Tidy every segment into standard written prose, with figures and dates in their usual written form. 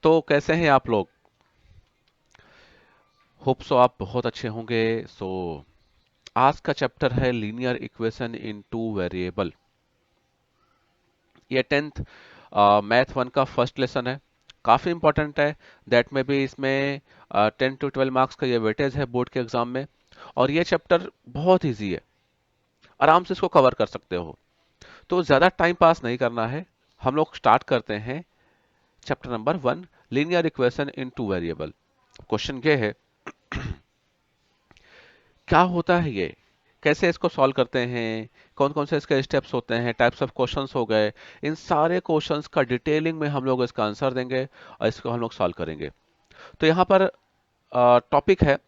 तो कैसे हैं आप लोग? होप सो आप बहुत अच्छे होंगे। सो आज का चैप्टर है linear equation in two variable. ये 10th मैथ 1 का फर्स्ट लेसन है। काफी इंपॉर्टेंट है। दैट में भी इसमें 10 to 12 मार्क्स का ये वेटेज है बोर्ड के एग्जाम में। और ये चैप्टर बहुत इजी है, आराम से इसको कवर कर सकते हो। तो ज्यादा टाइम पास नहीं करना है, हम लोग स्टार्ट करते हैं। Chapter number 1, linear equation in two variable. Question ये है, क्या होता है ये, कैसे इसको सॉल्व करते हैं, कौन कौन से इसके स्टेप्स होते हैं, टाइप्स ऑफ क्वेश्चंस हो गए। इन सारे क्वेश्चंस का डिटेलिंग में हम लोग इसका आंसर देंगे और इसको हम लोग सॉल्व करेंगे। तो यहाँ पर टॉपिक है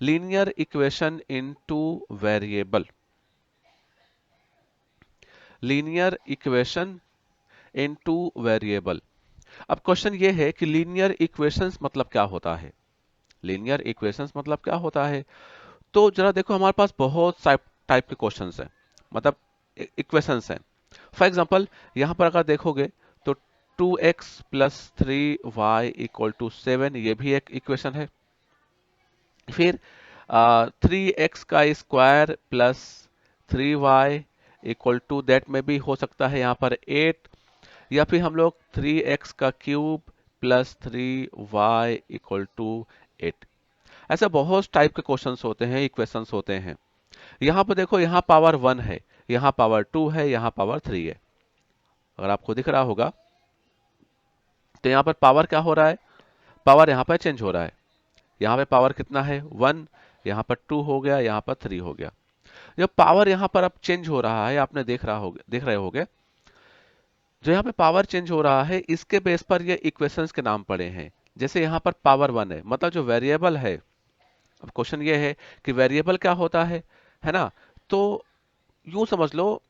linear equation in two variable. Linear equation in two variable. अब क्वेश्चन ये है कि लीनियर इक्वेशंस मतलब क्या होता है। लीनियर इक्वेशंस मतलब क्या होता है? तो जरा देखो, हमारे पास बहुत टाइप के क्वेश्चंस हैं, मतलब इक्वेशंस हैं। फॉर एग्जांपल यहाँ पर अगर देखोगे तो 2x plus 3y equal to 7, ये भी एक इक्वेशन है। फिर 3x का square plus 3y equal to, that में भी हो सकता है यहाँ पर 8। या फिर हम लोग 3x का cube plus 3y equal to 8। ऐसे बहुत टाइप के क्वेश्चंस होते हैं, इक्वेशंस होते हैं। यहाँ पर देखो, यहाँ पावर 1 है, यहाँ पावर 2 है, यहाँ पावर 3 है। अगर आपको दिख रहा होगा तो यहाँ पर पावर क्या हो रहा है, पावर यहाँ पर चेंज हो रहा है। यहाँ पे पावर कितना है, 1, यहाँ पर 2 हो गया, यहाँ पर 3 हो गया। जब पावर यहाँ पर अब चेंज हो रहा है, आपने देख रहे होगे, जो यहाँ पे पावर चेंज हो रहा है इसके बेस पर ये इक्वेशंस के नाम पड़े हैं। जैसे यहाँ पर पावर 1 है, मतलब जो वेरिएबल है। अब क्वेश्चन ये है कि वेरिएबल क्या होता है ना? तो यूं समझ लो,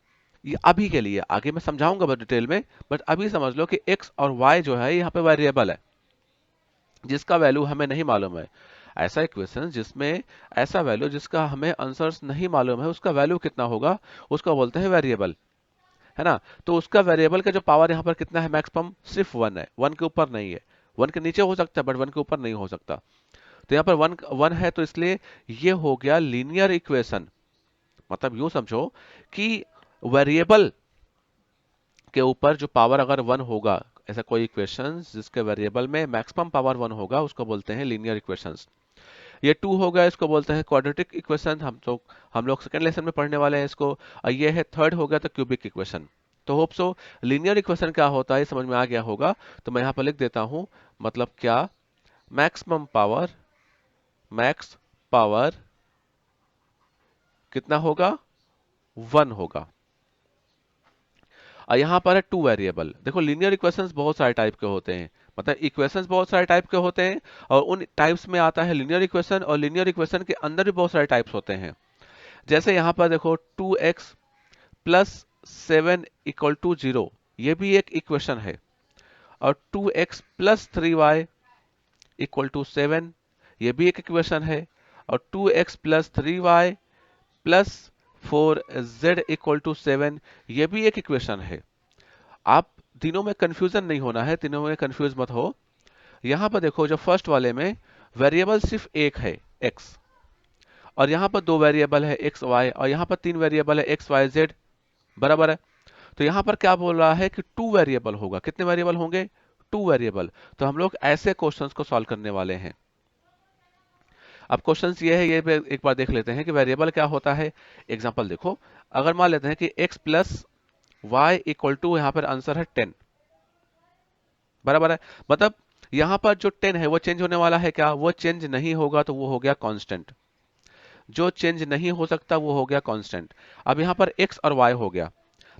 ये अभी के लिए, आगे मैं समझाऊंगा बहुत डिटेल में, बट अभी समझ लो कि x और y जो है यहाँ पे वेरिएबल है, जिसका वैल्यू हमें नहीं मालूम है। ऐसा इक्वेशन जिसमें ऐसा वैल्यू जिसका हमें आंसर्स नहीं मालूम है, उसका वैल्यू कितना होगा, उसका बोलते हैं वेरिएबल, है ना? तो उसका वेरिएबल का जो पावर यहाँ पर कितना है, मैक्सिमम सिर्फ 1 है, 1 के ऊपर नहीं है। 1 के नीचे हो सकता है बट 1 के ऊपर नहीं हो सकता। तो यहाँ पर 1 है, तो इसलिए ये हो गया लीनियर इक्वेशन। मतलब यूं समझो कि वेरिएबल के ऊपर जो पावर अगर 1 होगा, ऐसा कोई इक्वेशन जिसके वेरिएबल में मैक्सिमम पावर 1 होगा, उसको बोलते हैं लीनियर इक्वेशंस। ये 2 हो गया, इसको बोलते हैं क्वाड्रेटिक इक्वेशन। हम लोग सेकंड लेसन में पढ़ने वाले हैं इसको। और ये है थर्ड हो गया तो क्यूबिक इक्वेशन। तो होप सो लीनियर इक्वेशन क्या होता है समझ में आ गया होगा। तो मैं यहाँ पर लिख देता हूँ, मतलब क्या, मैक्सिमम पावर, मैक्स पावर कितना होगा, 1 होगा। और यहाँ पर है टू वेरिएबल। देखो, लीनियर इक्वेशंस बहुत सारे टाइप के होते हैं, मतलब इक्वेशंस बहुत सारे टाइप के होते हैं, और उन टाइप्स में आता है लीनियर इक्वेशन, और लीनियर इक्वेशन के अंदर भी बहुत सारे टाइप्स होते हैं। जैसे यहाँ पर देखो, 2x प्लस 7 इक्वल टू 0, ये भी एक इक्वेशन है। और 2x plus 3y equal to 7, ये भी एक इक्वेशन है। और 2x plus 3y plus 4z equal to 7, ये भी एक इक्वेशन है। आप तीनों में कंफ्यूजन नहीं होना है, तीनों में कंफ्यूज मत हो। यहां पर देखो, जो फर्स्ट वाले में वेरिएबल सिर्फ एक है, x, और यहां पर दो वेरिएबल है x y, और यहां पर तीन वेरिएबल है x y z, बराबर है। तो यहां पर क्या बोल रहा है कि टू वेरिएबल होगा। कितने वेरिएबल होंगे, टू वेरिएबल। तो हम लोग ऐसे क्वेश्चंस को सॉल्व करने वाले हैं। अब क्वेश्चंस ये है, ये एक बार देख लेते हैं कि वेरिएबल क्या होता है। एग्जांपल देखो, अगर मान लेते हैं कि x plus y equal to, यहां पर आंसर है 10, बराबर है। मतलब यहां पर जो 10 है वो चेंज होने वाला है क्या, वो चेंज नहीं होगा, तो वो हो गया कांस्टेंट। जो चेंज नहीं हो सकता वो हो गया कांस्टेंट। अब यहाँ पर x और y हो गया।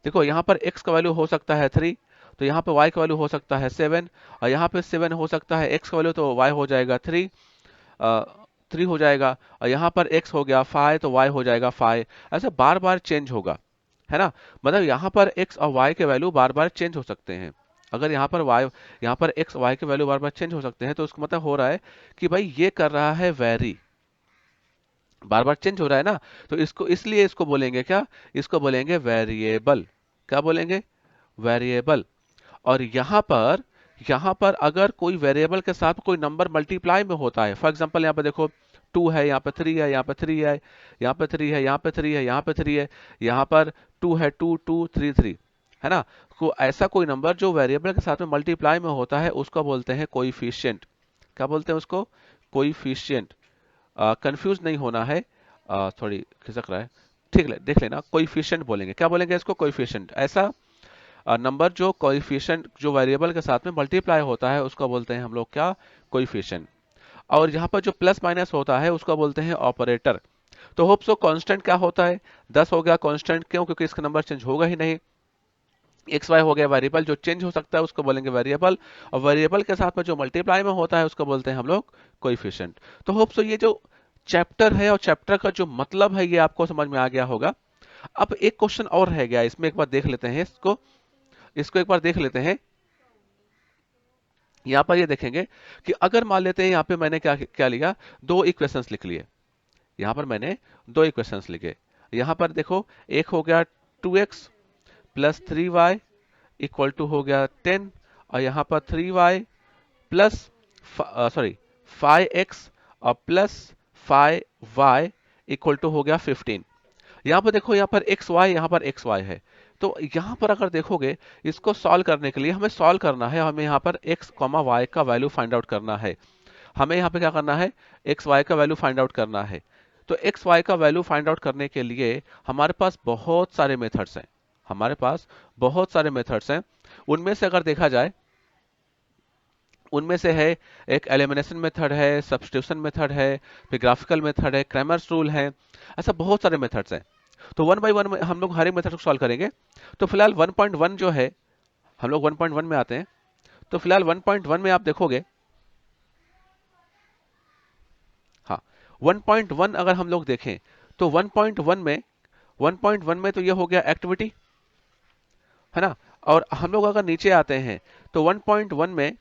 देखो, यहाँ पर x का वैल्यू हो सकता है 3, तो यहाँ पर y का वैल्यू हो सकता है 7, और यहाँ पे 7 हो सकता है x का वैल्यू, तो y हो जाएगा 3, 3 हो जाएगा। और यहाँ पर x हो गया 5, तो y हो जाएगा 5। ऐसे बार बार चेंज होगा, है ना? मतलब यहाँ पर x और y के वैल्यू बार बार चेंज हो सकते हैं। अगर यहाँ पर x y के वैल्यू बार बार चेंज हो सकते हैं, तो उसका मतलब हो रहा है कि भाई ये कर रहा है वेरी, बार बार चेंज हो रहा है ना। तो इसको, इसलिए इसको बोलेंगे क्या, इसको बोलेंगे वेरिएबल। क्या बोलेंगे, वेरिएबल। और यहाँ पर अगर कोई वेरिएबल के साथ कोई नंबर मल्टीप्लाई में होता है, फॉर एग्जांपल यहाँ पे देखो 2 है, यहाँ पे 3 है, यहाँ पे 3 है, यहाँ पे 3 है, यहाँ पे 3 है, यहाँ पे 3 है, यहाँ पर 2 है, 2 2 3 3, है ना। तो ऐसा कोई नंबर जो वेरिएबल के साथ में मल्टीप्लाई में होता है उसको बोलते हैं कोएफिशिएंट। क्या बोलते हैं उसको? कोएफिशिएंट। कंफ्यूज नहीं होना है, थोड़ी खिसक रहा है, ठीक है, देख लेना, कोएफिशिएंट बोलेंगे। क्या बोलेंगे इसको? कोएफिशिएंट। ऐसा नंबर जो कोएफिशिएंट जो वेरिएबल के साथ में मल्टीप्लाई होता है उसको बोलते हैं हम लोग क्या? कोएफिशिएंट। और यहाँ पर जो प्लस माइनस होता है उसको बोलते हैं ऑपरेटर। तो होप सो कांस्टेंट क्या होता है? 10 हो गया कांस्टेंट, क्यों? क्योंकि इसका नंबर चेंज होगा ही नहीं। एक्स वाई हो गया वेरिएबल, जो चेंज हो सकता है उसको बोलेंगे वेरिएबल, और वेरिएबल के साथ में जो मल्टीप्लाई में होता है उसको बोलते हैं हम लोग कोएफिशिएंट। तो होप सो ये जो चैप्टर है और चैप्टर का जो मतलब है ये आपको समझ में आ गया होगा। अब एक क्वेश्चन और रह गया, इसमें एक बार देख लेते हैं इसको, एक बार देख लेते हैं। यहां पर ये देखेंगे कि अगर मान लेते हैं यहाँ पे मैंने क्या क्या लिया, दो इक्वेशंस लिख लिए। यहां पर मैंने दो इक्वेशंस लिखे। यहां पर देखो, एक हो गया 2x plus 3y equal to हो गया 10, और यहाँ पर 3y प्लस 5x और प्लस 5y इक्वल टू हो गया 15। यहाँ पर देखो, यहाँ पर एक्स वाई, यहाँ पर एक्स वाई है। तो यहाँ पर अगर देखोगे, इसको सॉल्व करने के लिए हमें सॉल्व करना है, हमें यहाँ पर एक्स कॉमा वाई का वैल्यू फाइंड आउट करना है। हमें यहाँ पे क्या करना है? एक्स वाई का वैल्यू फाइंड आउट करना है। तो एक्स वाई का वैल्यू फाइंड आउट करने के लिए हमारे पास बहुत सारे मेथड्स हैं, हमारे पास बहुत सारे मेथड्स हैं। उनमें से अगर देखा जाए, उनमें से है एक एलिमिनेशन मेथड है, सब्स्टिट्यूशन मेथड है, फिर ग्राफिकल मेथड है, क्रैमर्स रूल है, ऐसा बहुत सारे मेथड्स हैं। तो वन बाय वन में हम लोग हर एक मेथड को सॉल्व करेंगे। तो फिलहाल 1.1 जो है, हम लोग 1.1 में आते हैं। तो फिलहाल 1.1 में आप देखोगे, हाँ 1.1 अगर हम लोग देखें तो 1.1 में तो ये हो गया एक्टिविटी, है ना। और हम लोग अगर नीचे आते हैं तो 1.1 में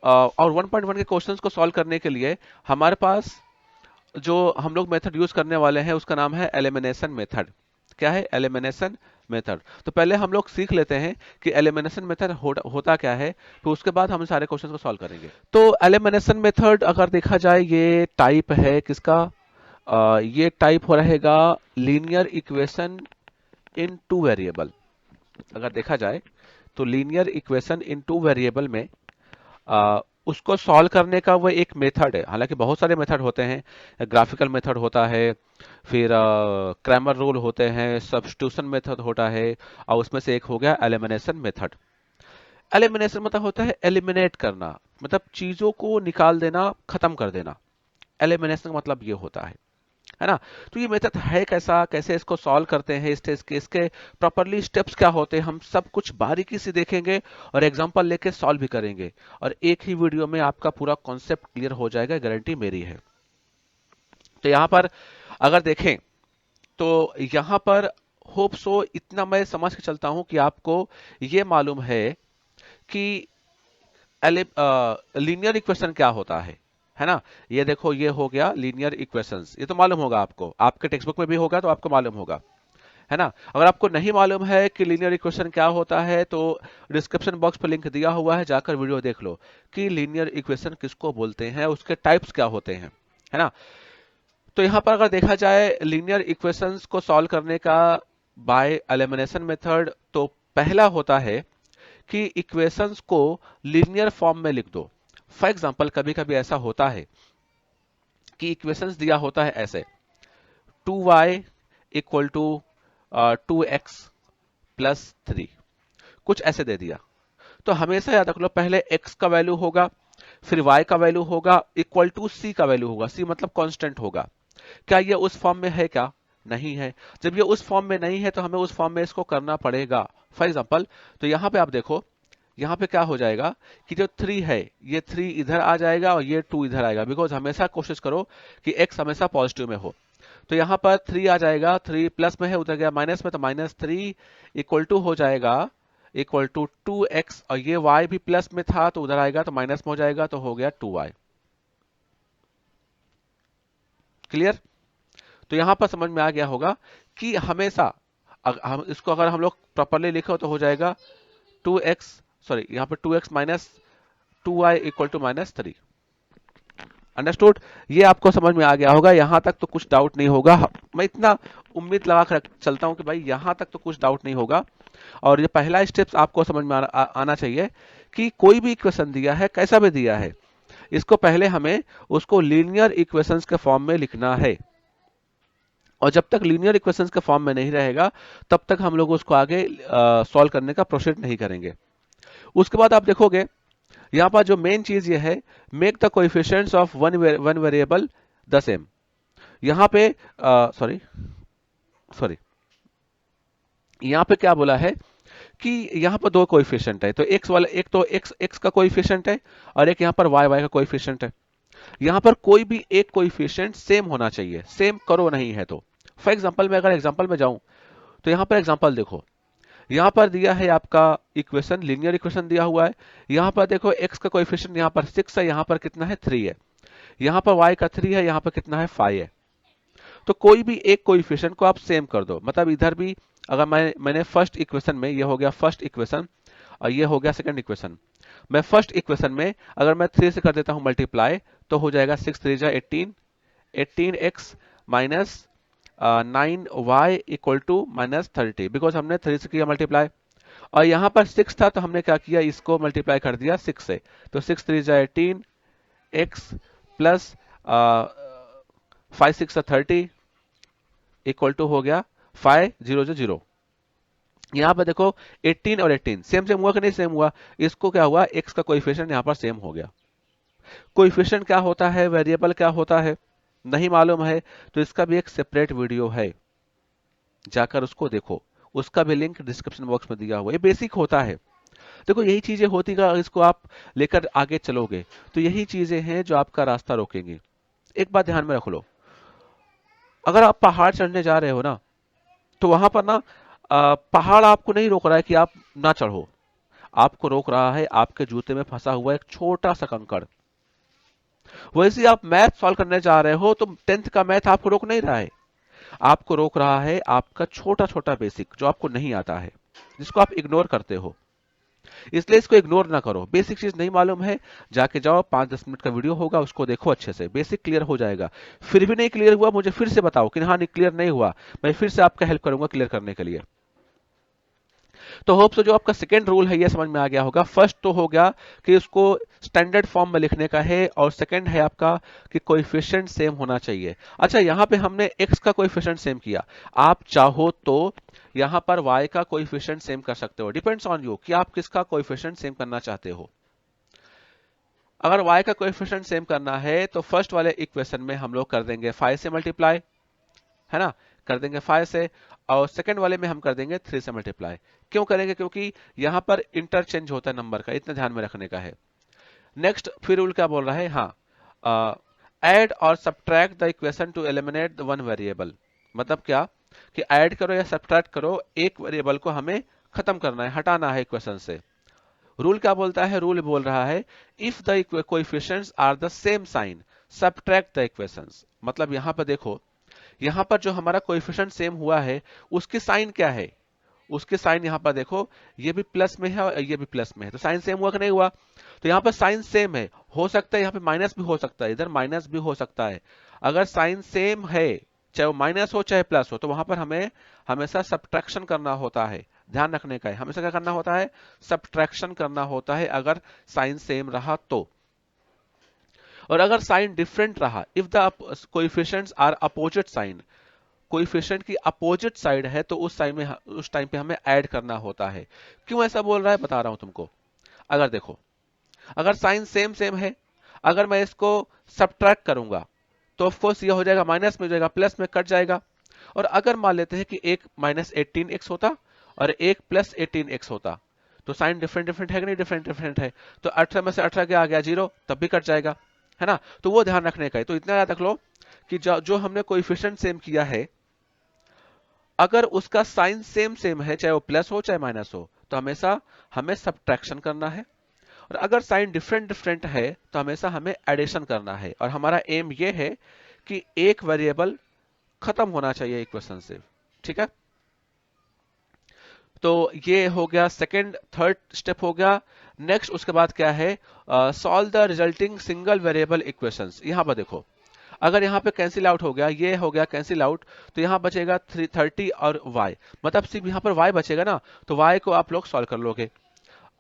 और 1.1 के क्वेश्चंस को सॉल्व करने के लिए हमारे पास जो हम लोग मेथड यूज करने वाले हैं उसका नाम है एलिमिनेशन मेथड। क्या है? Elimination method. तो पहले हम लोग सीख लेते हैं कि एलिमिनेशन मेथड होता क्या है, तो उसके बाद हम सारे क्वेश्चन को सॉल्व करेंगे। तो एलिमिनेशन मेथड अगर देखा जाए, ये टाइप है किसका? ये टाइप हो रहेगा linear equation in two variable. अगर देखा जाए तो linear equation in two variable में उसको सॉल्व करने का वो एक मेथड है। हालांकि बहुत सारे मेथड होते हैं, ग्राफिकल मेथड होता है, फिर क्रैमर रूल होते हैं, सब्स्टिट्यूशन मेथड होता है, और उसमें से एक हो गया एलिमिनेशन मेथड। एलिमिनेशन मतलब होता है एलिमिनेट करना, मतलब चीजों को निकाल देना, खत्म कर देना। एलिमिनेशन का मतलब ये होता है ना। तो ये मेथड है कैसा, कैसे इसको सॉल्व करते हैं, इसके प्रॉपरली स्टेप्स क्या होते हैं, हम सब कुछ बारीकी से देखेंगे और एग्जांपल लेके सॉल्व भी करेंगे, और एक ही वीडियो में आपका पूरा कॉन्सेप्ट क्लियर हो जाएगा, गारंटी मेरी है। तो यहाँ पर अगर देखें तो यहाँ पर होप सो इतना मैं समझ के चलता हूं कि आपको ये मालूम है कि लीनियर इक्वेशन क्या होता है ना। ये देखो, ये हो गया लीनियर इक्वेशंस, ये तो मालूम होगा आपको, आपके टेक्स्ट बुक में भी होगा तो आपको मालूम होगा, है ना। अगर आपको नहीं मालूम है कि लीनियर इक्वेशन क्या होता है तो डिस्क्रिप्शन बॉक्स पर लिंक दिया हुआ है, जाकर वीडियो देख लो कि लीनियर इक्वेशन किसको बोलते हैं, उसके टाइप्स क्या होते हैं, है ना। तो यहाँ पर अगर देखा जाए लीनियर इक्वेशंस को सॉल्व करने का बाय एलिमिनेशन मेथड, तो पहला होता है कि इक्वेशंस को लीनियर फॉर्म में लिख दो। फॉर एग्जांपल कभी कभी ऐसा होता है कि इक्वेशंस दिया होता है ऐसे, 2y equal to 2x plus 3, कुछ ऐसे दे दिया। तो हमेशा याद रख लो, पहले x का वैल्यू होगा, फिर y का वैल्यू होगा, इक्वल टू c का वैल्यू होगा, c मतलब कांस्टेंट होगा। क्या ये उस फॉर्म में है? क्या नहीं है। जब ये उस फॉर्म में नहीं है तो हमें उस फॉर्म में इसको करना पड़ेगा। फॉर एग्जांपल, तो यहाँ पे आप देखो, यहाँ पे क्या हो जाएगा कि जो 3 है, ये 3 इधर आ जाएगा और ये 2 इधर आएगा, बिकॉज हमेशा कोशिश करो कि x हमेशा पॉजिटिव में हो। तो यहाँ पर 3 आ जाएगा, 3 प्लस में है, उधर गया माइनस में, तो -3 इक्वल टू हो जाएगा इक्वल टू 2x, और ये y भी प्लस में था तो उधर आएगा तो माइनस में हो जाएगा, तो हो गया 2y। क्लियर? तो यहां पर समझ में आ गया होगा कि हमेशा हम इसको अगर हम लोग प्रॉपरली लिखो तो हो जाएगा 2x, सॉरी यहाँ पे 2x minus 2y equal to -3। Understood? ये आपको समझ में आ गया होगा, यहां तक तो कुछ डाउट नहीं होगा। मैं इतना उम्मीद लगा कर चलता हूं कि भाई यहां तक तो कुछ डाउट नहीं होगा। और ये पहला स्टेप्स आपको समझ में आना चाहिए कि कोई भी इक्वेशन दिया है, कैसा भी दिया है, इसको पहले हमें उसको लीनियर इक्वेशंस के फॉर्म में लिखना है। और जब तक लीनियर इक्वेशंस के फॉर्म में नहीं रहेगा, तब तक हम लोग उसको आगे सॉल्व करने का प्रोसीड नहीं करेंगे। उसके बाद आप देखोगे यहां पर जो मेन चीज ये है, make the coefficients of one variable the same. यहां पे सॉरी सॉरी यहां पे क्या बोला है कि यहां पर दो कोएफिशिएंट है, तो x वाला, एक तो x का कोएफिशिएंट है और एक यहां पर y का कोएफिशिएंट है। यहां पर कोई भी एक कोएफिशिएंट सेम होना चाहिए, सेम करो नहीं है तो। फॉर एग्जांपल मैं अगर एग्जांपल में जाऊं तो यहां पर एग्जांपल देखो, यहां पर दिया है आपका इक्वेशन, लीनियर इक्वेशन दिया हुआ है। यहां पर देखो x का कोएफिशिएंट यहां पर 6 है, यहां पर कितना है 3 है, यहां पर y का 3 है, यहां पर कितना है 5 है। तो कोई भी एक कोएफिशिएंट को आप सेम कर दो, मतलब इधर भी अगर मैंने फर्स्ट इक्वेशन में, ये हो गया फर्स्ट इक्वेशन और ये हो गया सेकंड इक्वेशन। मैं फर्स्ट इक्वेशन में अगर मैं 3 से कर देता हूं मल्टीप्लाई, तो हो जाएगा 6 3 जा 18, 18x minus 9y equal to -30, because हमने 3 से किया मल्टीप्लाई। और यहां पर 6 था तो हमने क्या किया, इसको मल्टीप्लाई कर दिया 6 से, तो 6 3 जा 18 x प्लस 5 6 30 इक्वल टू हो गया 5 0 0। यहां पर देखो 18 और 18 सेम सेम हुआ कि नहीं सेम हुआ, इसको क्या हुआ, x का कोएफिशिएंट यहां पर सेम हो गया। कोएफिशिएंट क्या होता है, वेरिएबल क्या होता है, नहीं मालूम है तो इसका भी एक सेपरेट वीडियो है, जाकर उसको देखो, उसका भी लिंक डिस्क्रिप्शन बॉक्स में दिया हुआ है। ये बेसिक होता है। देखो यही चीजें होती का, इसको आप लेकर आगे चलोगे तो यही चीजें हैं जो आपका रास्ता रोकेंगी। एक बात ध्यान में रख लो, अगर आप पहाड़ चढ़ने जा रहे हो ना, तो वहां पर ना पहाड़ आपको नहीं रोक रहा है कि आप ना चढ़ो, आपको रोक रहा है आपके जूते में फंसा हुआ एक छोटा सा कंकड़। वैसे ही आप मैथ सॉल्व करने जा रहे हो तो 10th का मैथ आपको रोक नहीं रहा है, आपको रोक रहा है आपका छोटा छोटा बेसिक जो आपको नहीं आता है, जिसको आप इग्नोर करते हो। इसलिए इसको इग्नोर ना करो। बेसिक चीज नहीं मालूम है, जाके जाओ, 5-10 मिनट का वीडियो होगा, उसको देखो, अच्छे से बेसिक क्लियर हो जाएगा। फिर भी नहीं क्लियर हुआ, मुझे फिर से बताओ कि हाँ क्लियर नहीं हुआ, मैं फिर से आपका हेल्प करूंगा क्लियर करने के लिए। तो होप सो जो आपका सेकेंड रूल है ये समझ में आ गया होगा। फर्स्ट तो हो गया कि उसको स्टैंडर्ड फॉर्म में लिखने का है, और सेकंड है आपका कि कोएफिशिएंट सेम होना चाहिए। अच्छा, यहां पे हमने x का कोएफिशिएंट सेम किया, आप चाहो तो यहां पर y का कोएफिशिएंट सेम कर सकते हो, डिपेंड्स ऑन यू कि आप किसका कोएफिशिएंट सेम करना चाहते हो। अगर y का कोएफिशिएंट सेम करना है तो फर्स्ट वाले इक्वेशन में हम लोग कर देंगे 5 से मल्टीप्लाई, है ना, कर देंगे 5 से, और सेकंड वाले में हम कर देंगे 3 से मल्टीप्लाई। क्यों करेंगे, क्योंकि यहां पर इंटरचेंज होता है नंबर का, इतना ध्यान में रखने का है। नेक्स्ट फिर रूल क्या बोल रहा है, हाँ, ऐड और subtract the equation two eliminate the one variable. मतलब क्या कि ऐड करो या सब्ट्रैक्ट करो, एक वेरिएबल को हमें खत्म करना है, हटाना है इक्वेशन से। रूल क्या बोलता है, रूल बोल रहा है if the coefficients are the same sign subtract the equations. मतलब यहां पर देखो, यहां पर जो हमारा कोएफिशिएंट सेम हुआ है उसकी साइन क्या है, उसके साइन यहां पर देखो, ये भी प्लस में है और ये भी प्लस में है, तो साइन सेम हुआ कि नहीं हुआ। तो यहां पर साइन सेम है, हो सकता है यहां पे माइनस भी हो सकता है, इधर माइनस भी हो सकता है। अगर साइन सेम है, चाहे वो माइनस हो चाहे प्लस हो, तो वहां पर हमें हमेशा सब्ट्रैक्शन करना होता है। ध्यान रखने का है, हमेशा क्या करना होता है, सब्ट्रैक्शन करना होता है अगर साइन सेम रहा तो। और अगर साइन डिफरेंट रहा, if the coefficients are opposite sign, coefficient की अपोजिट साइड है, तो उस टाइम पे हमें ऐड करना होता है। क्यों ऐसा बोल रहा है बता रहा हूं तुमको। अगर देखो, अगर साइन सेम सेम है, अगर मैं इसको सब्ट्रैक्ट करूंगा तो ऑफ कोर्स ये हो जाएगा माइनस में, हो जाएगा प्लस में, कट जाएगा। और अगर मान लेते हैं कि एक -18x होता और एक +18x होता, तो साइन डिफरेंट डिफरेंट है कि नहीं, डिफरेंट डिफरेंट है, तो 18 में से 18 क्या आ गया 0, तब भी कट जाएगा, है ना। तो वो ध्यान रखने का है। तो इतना याद रख लो कि जो हमने कोएफिशिएंट सेम किया है, अगर उसका साइन सेम सेम है, चाहे वो प्लस हो चाहे माइनस हो, तो हमेशा हमें सब्ट्रैक्शन करना है। और अगर साइन डिफरेंट डिफरेंट है तो हमेशा हमें एडिशन करना है। और हमारा एम ये है कि एक वेरिएबल खत्म होना चाहिए इक्वेशन से, ठीक है। तो ये हो गया सेकंड, थर्ड स्टेप हो गया नेक्स्ट उसके बाद क्या है, solve the resulting single variable equations. यहां पर देखो, अगर यहाँ पे कैंसिल आउट हो गया, ये हो गया कैंसिल आउट, तो यहाँ बचेगा 330 और y, मतलब सिर्फ यहाँ पर y बचेगा ना, तो y को आप लोग सॉल्व कर लोगे।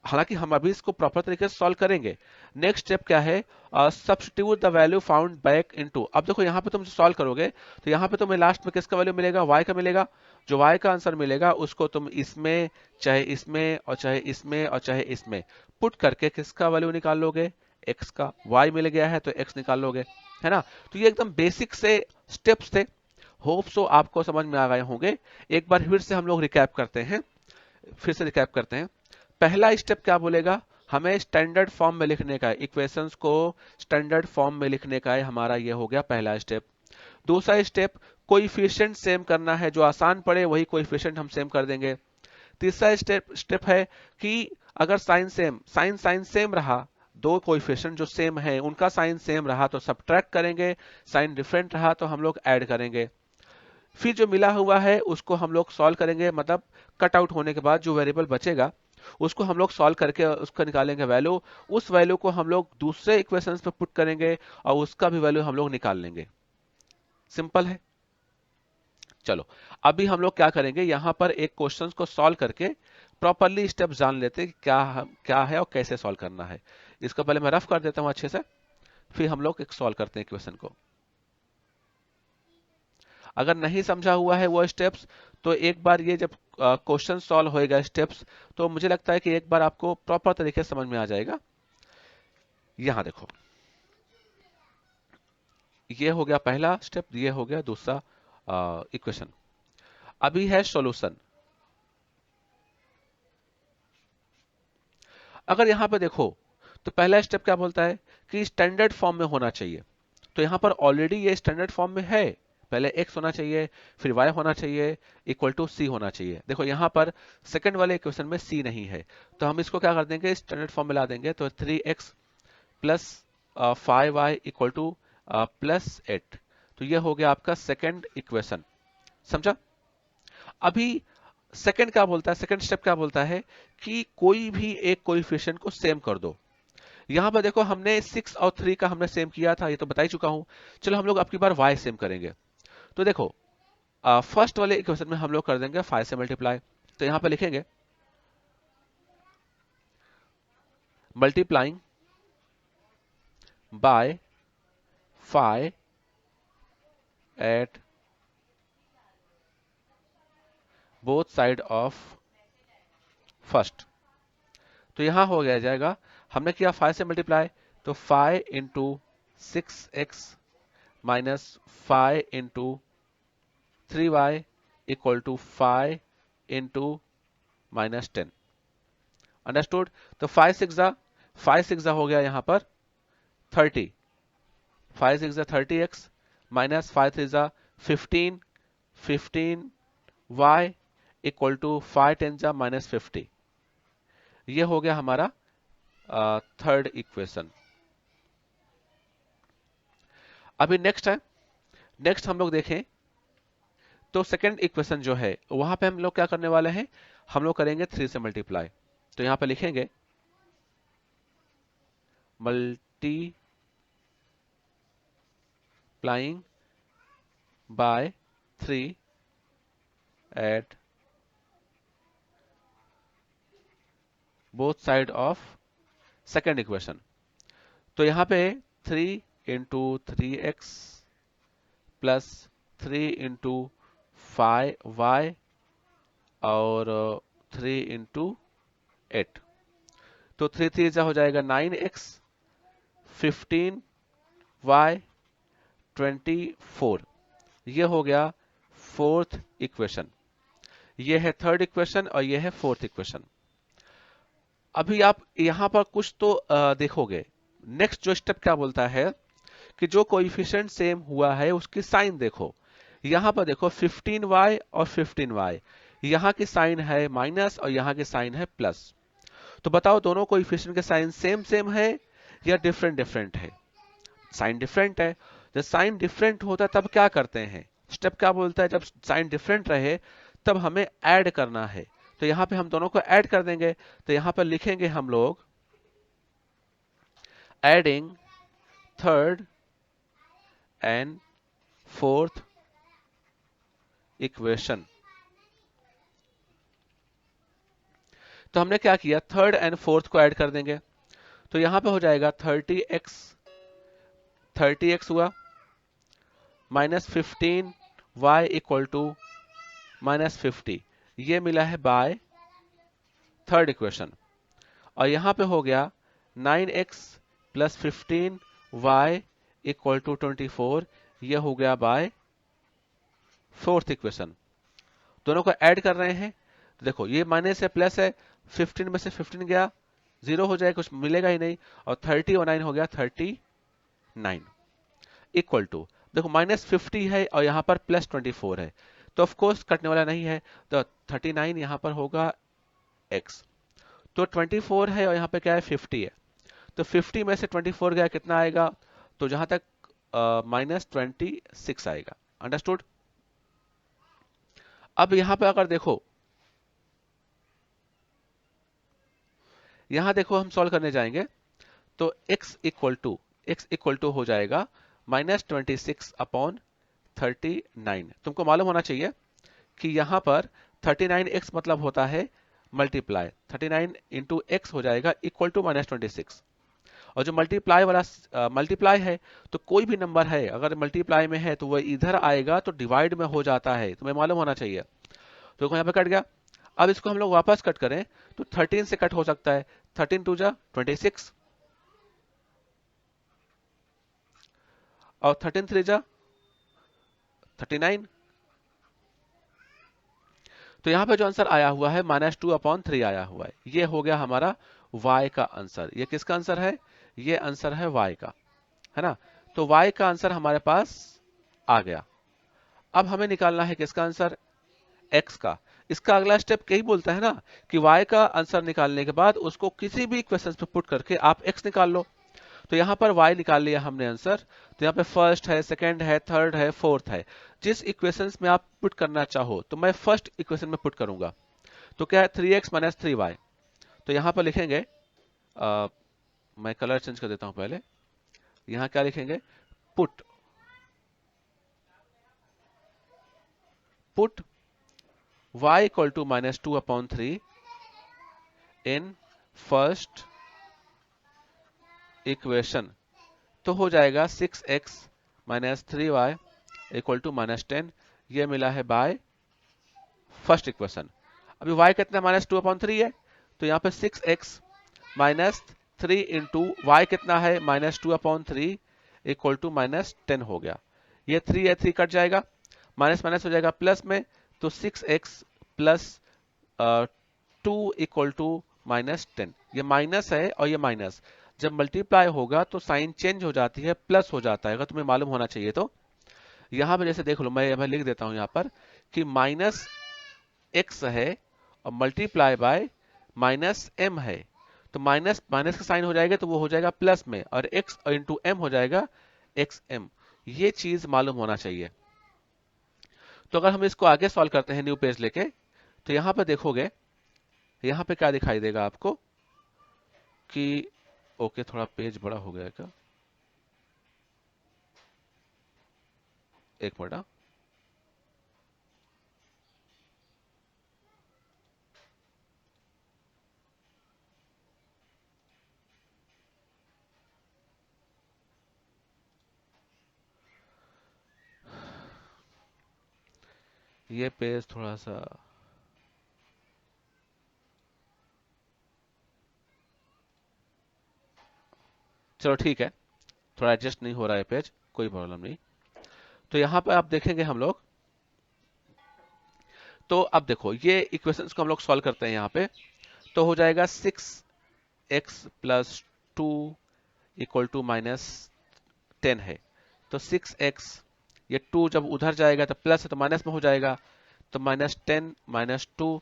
हालांकि हम अभी इसको प्रॉपर तरीके से सॉल्व करेंगे। नेक्स्ट स्टेप क्या है, substitute the value found back into. अब देखो यहाँ पे तुम सॉल्व करोगे तो यहाँ पे तुम्हें लास्ट में किसका वैल्यू मिलेगा, y का मिलेगा। जो y का आंसर मिलेगा उसको तुम इसमें, चाहे इसमें और चाहे इसमें और चाहे इसमें पुट करके किसका वैल्यू निकाल लोगे, x का। y मिल गया है तो x निकाल लोगे, है ना। तो ये एकदम बेसिक से स्टेप्स थे, होप सो आपको समझ में आ गए होंगे। एक बार फिर से हम लोग रिकैप करते हैं, पहला स्टेप क्या बोलेगा, हमें स्टैंडर्ड फॉर्म में लिखने का है, इक्वेशंस को स्टैंडर्ड फॉर्म में लिखने का है, हमारा ये हो गया पहला स्टेप। दूसरा स्टेप, कोएफिशिएंट सेम करना है, जो आसान पड़े वही कोएफिशिएंट हम सेम कर देंगे। तीसरा स्टेप है कि अगर साइन सेम रहा, दो कोएफिशिएंट जो सेम है उनका साइन सेम रहा तो सब्ट्रैक्ट करेंगे, साइन डिफरेंट रहा तो हम लोग ऐड करेंगे। फिर जो मिला हुआ है उसको हम लोग सॉल्व करेंगे, मतलब कट आउट होने के बाद जो वेरिएबल बचेगा उसको हम लोग सॉल्व करके उसका निकालेंगे वैल्यू, उस वैल्यू को हम लोग दूसरे इक्वेशंस पे पुट करेंगे और उसका भी वैल्यू हम लोग निकाल लेंगे। सिंपल है। चलो अभी हम लोग क्या करेंगे, यहां पर एक क्वेश्चन को सॉल्व करके प्रॉपरली स्टेप जान लेते हैं कि क्या है और कैसे सॉल्व करना है। इसको पहले मैं रफ कर देता हूं अच्छे से, फिर हम लोग एक सॉल्व करते हैं क्वेश्चन को। अगर नहीं समझा हुआ है वो स्टेप्स, तो एक बार ये जब क्वेश्चन सॉल्व होएगा स्टेप्स, तो मुझे लगता है कि एक बार आपको प्रॉपर तरीके से समझ में आ जाएगा। यहां देखो, ये हो गया पहला स्टेप, ये हो गया दूसरा इक्वेशन। अभी है सॉल्यूशन। अगर यहां पे देखो तो पहला स्टेप क्या बोलता है कि स्टैंडर्ड फॉर्म में होना चाहिए, तो यहां पर ऑलरेडी ये स्टैंडर्ड फॉर्म में है। पहले x होना चाहिए, फिर y होना चाहिए, इक्वल टू c होना चाहिए। देखो यहां पर सेकंड वाले इक्वेशन में c नहीं है, तो हम इसको क्या कर देंगे, स्टैंडर्ड फॉर्म में ला देंगे। तो 3x plus 5y equal two plus 8, तो ये हो गया आपका सेकंड इक्वेशन। समझा। अभी सेकंड क्या बोलता है, सेकंड स्टेप क्या बोलता है कि कोई भी एक कोएफिशिएंट को सेम कर दो। यहां पर देखो हमने 6 और 3 का हमने सेम किया था, ये तो बता ही चुका हूं। चलो हम लोग अब की बार y सेम करेंगे। तो देखो फर्स्ट वाले इक्वेशन में हम लोग कर देंगे 5 से मल्टीप्लाई, तो यहां पर लिखेंगे multiplying bye 5 eight both side of first. तो यहां हो गया जाएगा, हमने किया 5 से मल्टीप्लाई, तो 5 into 6x minus 5 into 3y equal to 5 into minus 10। Understood. तो 5 6 हो गया यहां पर 30, 5 6 30x minus 5 3 15, 15y equal to 5 10 minus 50। ये हो गया हमारा थर्ड इक्वेशन। अभी नेक्स्ट है, नेक्स्ट हम लोग देखें तो सेकंड इक्वेशन जो है वहां पे हम लोग क्या करने वाले हैं, हम लोग करेंगे 3 से मल्टीप्लाई। तो यहां पे लिखेंगे multiplying by 3 at both side of second equation. तो यहां पे 3 into 3x plus 3 into 5y और 3 इंटू 8, तो 3 3 जा हो जाएगा 9x, 15y 24। ये हो गया फोर्थ इक्वेशन। ये है थर्ड इक्वेशन और ये है फोर्थ इक्वेशन। अभी आप यहां पर कुछ तो देखोगे, नेक्स्ट जो स्टेप क्या बोलता है कि जो कोएफिशिएंट सेम हुआ है उसकी साइन देखो। यहां पर देखो 15y और 15y, यहां की साइन है माइनस और यहां की साइन है प्लस। तो बताओ दोनों कोएफिशिएंट के साइन सेम सेम है या डिफरेंट डिफरेंट है। साइन डिफरेंट है। जब साइन डिफरेंट होता है तब क्या करते हैं, स्टेप क्या बोलता है, जब साइन डिफरेंट रहे तब हमें ऐड करना है। तो यहां पे हम दोनों को ऐड कर देंगे। तो यहां पर लिखेंगे हम लोग adding third and fourth equation. तो हमने क्या किया, थर्ड एंड फोर्थ को ऐड कर देंगे। तो यहां पे हो जाएगा 30x हुआ माइनस 15y इक्वल टू -50, ये मिला है बाय थर्ड इक्वेशन। और यहां पे हो गया 9x plus 15y equal to 24, ये हो गया बाय फोर्थ इक्वेशन। दोनों को ऐड कर रहे हैं तो देखो ये माइनस है प्लस है, 15 में से 15 गया, 0 हो जाएगा, कुछ मिलेगा ही नहीं। और 30 और 9 हो गया 39 इक्वल टू, देखो -50 है और यहाँ पर +24 है, तो ऑफ कोर्स कटने वाला नहीं है, तो 39 यहाँ पर होगा x। तो 24 है और यहाँ पे क्या है 50 है, तो 50 में से 24 गया कितना आएगा, तो जहां तक -26 आएगा। अंडरस्टूड। अब यहां पे अगर देखो, यहां देखो हम सॉल्व करने जाएंगे तो x इक्वल टू हो जाएगा -26 अपॉन 39। तुमको मालूम होना चाहिए कि यहां पर 39x मतलब होता है मल्टीप्लाई, 39 इंटू एक्स हो जाएगा इक्वल टू -26। और जो मल्टीप्लाई वाला मल्टीप्लाई है, तो कोई भी नंबर है अगर मल्टीप्लाई में है तो वह इधर आएगा तो डिवाइड में हो जाता है, तुम्हें मालूम होना चाहिए। तो यहाँ पे कट गया। अब इसको हम लोग वापस कट करें तो 13 से कट हो सकता है, 13 टू जा 26 और 13 थ्री जा 39। तो यहां पे जो आंसर आया हुआ है -2/3 आया हुआ है, ये हो गया हमारा y का आंसर। ये किसका आंसर है, ये आंसर है y का, है ना। तो y का आंसर हमारे पास आ गया। अब हमें निकालना है किसका आंसर, x का। इसका अगला स्टेप यही बोलता है ना कि y का आंसर निकालने के बाद उसको किसी भी इक्वेशन पे पुट करके आप x निकाल लो। तो यहाँ पर y निकाल लिया हमने आंसर, तो यहाँ पे फर्स्ट है, सेकंड है, थर्ड है, फोर्थ है। जिस इक्वेशंस में आप पुट करना चाहो तो मैं फर्स्ट इक्वेशन में पुट करूंगा। तो क्या है 3x माइनस 3y। तो यहाँ पर लिखेंगे, मैं कलर चेंज कर देता हूं पहले। यहाँ क्या लिखेंगे, put put y equal to -2/3 in first equation. तो हो जाएगा 6x minus 3y equal to -10, ये मिला है बाय फर्स्ट इक्वेशन। अभी y कितना -2/3 है, तो यहाँ पे 6x माइनस 3 इंटू वाई कितना है -2/3 इक्वल टू -10 हो गया। ये 3 है, 3 कट जाएगा, माइनस माइनस हो जाएगा प्लस में, तो 6x प्लस 2 इक्वल टू -10। ये माइनस है और ये माइनस जब मल्टीप्लाई होगा तो साइन चेंज हो जाती है, प्लस हो जाता है, अगर तुम्हें मालूम होना चाहिए तो। यहां पर जैसे देख लो, मैं लिख देता हूं यहाँ पर कि -x है और मल्टीप्लाई बाय -m है, तो माइनस माइनस का साइन हो जाएगा तो वो हो जाएगा प्लस में, और x इंटू एम हो जाएगा xm। ये चीज मालूम होना चाहिए। तो अगर हम इसको आगे सॉल्व करते हैं न्यू पेज लेके, तो यहां पे देखोगे, यहां पे क्या दिखाई देगा आपको कि ओके थोड़ा पेज बड़ा हो गया क्या, एक मिनट। ये पेज थोड़ा सा, चलो ठीक है, थोड़ा एडजस्ट नहीं हो रहा है पेज, कोई प्रॉब्लम नहीं। तो यहां पर आप देखेंगे हम लोग, तो अब देखो ये इक्वेशंस को हम लोग सॉल्व करते हैं यहाँ पे, तो हो जाएगा 6x प्लस 2 इक्वल टू -10 है। तो 6x, ये 2 जब उधर जाएगा तो प्लस है तो माइनस में हो जाएगा, तो -10 -2,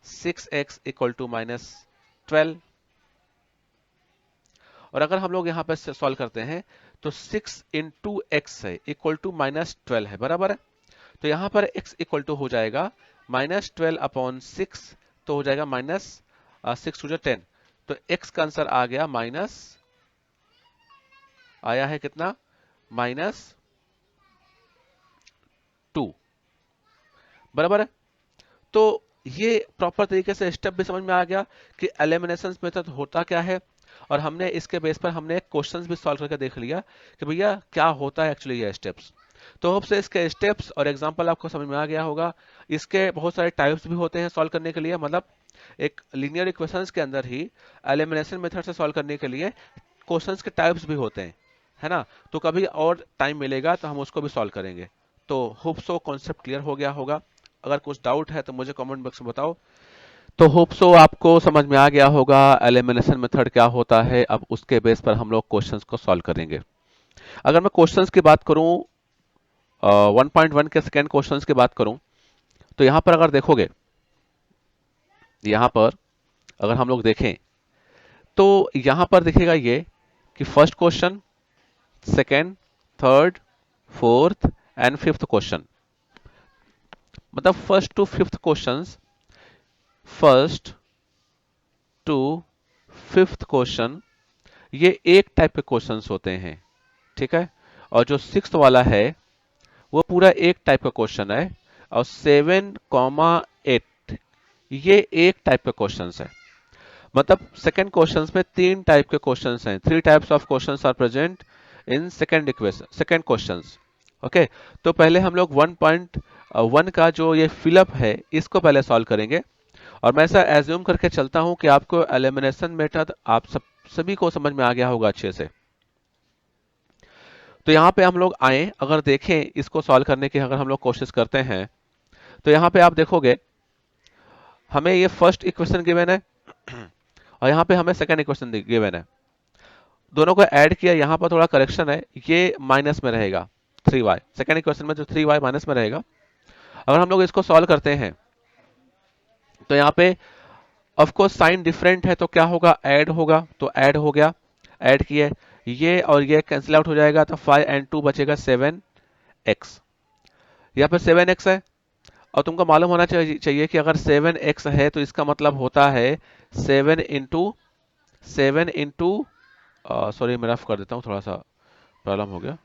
6x इक्वल टू -12। और अगर हम लोग यहाँ पे सॉल्व करते हैं तो 6 इंटू एक्स है इक्वल टू -12 है, बराबर है। तो यहाँ पर x इक्वल टू हो जाएगा -12/6, तो हो जाएगा -6 टू 10, तो x का आंसर आ गया आया है कितना, -2, बराबर है। तो ये प्रॉपर तरीके से स्टेप भी समझ में आ गया कि एलिमिनेशन मेथड होता क्या है, और हमने इसके बेस पर हमने क्वेश्चंस भी सॉल्व करके देख लिया कि भैया क्या होता है एक्चुअली ये स्टेप्स। तो होप से इसके स्टेप्स और एग्जांपल आपको समझ में आ गया होगा। इसके बहुत सारे टाइप्स भी होते हैं सॉल्व करने के लिए, मतलब एक लीनियर इक्वेशंस के अंदर ही एलिमिनेशन मेथड से सॉल्व करने के लिए क्वेश्चंस के टाइप्स भी होते हैं, है ना। तो कभी और टाइम मिलेगा तो हम उसको भी सॉल्व करेंगे। तो होप सो कॉन्सेप्ट क्लियर हो गया होगा। अगर कुछ डाउट है तो मुझे कमेंट बॉक्स में बताओ। तो होप सो आपको समझ में आ गया होगा एलिमिनेशन मेथड क्या होता है। अब उसके बेस पर हम लोग क्वेश्चंस को सॉल्व करेंगे। अगर मैं क्वेश्चंस की बात करूं, 1.1 के सेकेंड क्वेश्चंस की बात करूं, तो यहां पर अगर देखोगे, यहां पर अगर हम लोग देखें तो यहां पर दिखेगा ये कि first question, second, third, fourth and fifth question, मतलब first to fifth questions, first to fifth question ये एक टाइप के क्वेश्चंस होते हैं, ठीक है। और जो सिक्स्थ वाला है वो पूरा एक टाइप का क्वेश्चन है, और 7, 8 ये एक टाइप का क्वेश्चंस है। मतलब सेकंड क्वेश्चंस में तीन टाइप के क्वेश्चंस हैं, 3 types of questions are present in second equation, second questions. Okay, तो पहले हम लोग 1.1 का जो ये फिलअप है इसको पहले सॉल्व करेंगे। और मैं ऐसा एज्यूम करके चलता हूं कि आपको एलिमिनेशन मेथड आप सभी को समझ में आ गया होगा अच्छे से। तो यहाँ पे हम लोग आए, अगर देखें इसको सॉल्व करने की अगर हम लोग कोशिश करते हैं, तो यहाँ पे आप देखोगे हमें ये फर्स्ट इक्वेशन गिवन है और यहाँ पे हमें सेकंड इक्वेशन गिवन है। दोनों को ऐड किया, यहाँ पर थोड़ा करेक्शन है, ये माइनस में रहेगा 3y, सेकंड इक्वेशन में जो 3y माइनस में रहेगा। अगर हम लोग इसको सॉल्व करते हैं तो यहाँ पे ऑफ कोर्स साइन डिफरेंट है, तो क्या होगा, ऐड होगा, तो ऐड हो गया, ऐड किए, ये और ये कैंसिल आउट हो जाएगा, तो 5 and 2 बचेगा 7x। यहाँ पे 7x है, और तुमको मालूम होना चाहिए कि अगर 7x है तो इसका मतलब होता है 7 इंटू सॉरी मैं रफ कर देता हूँ, थोड़ा सा प्रॉब्लम हो गया।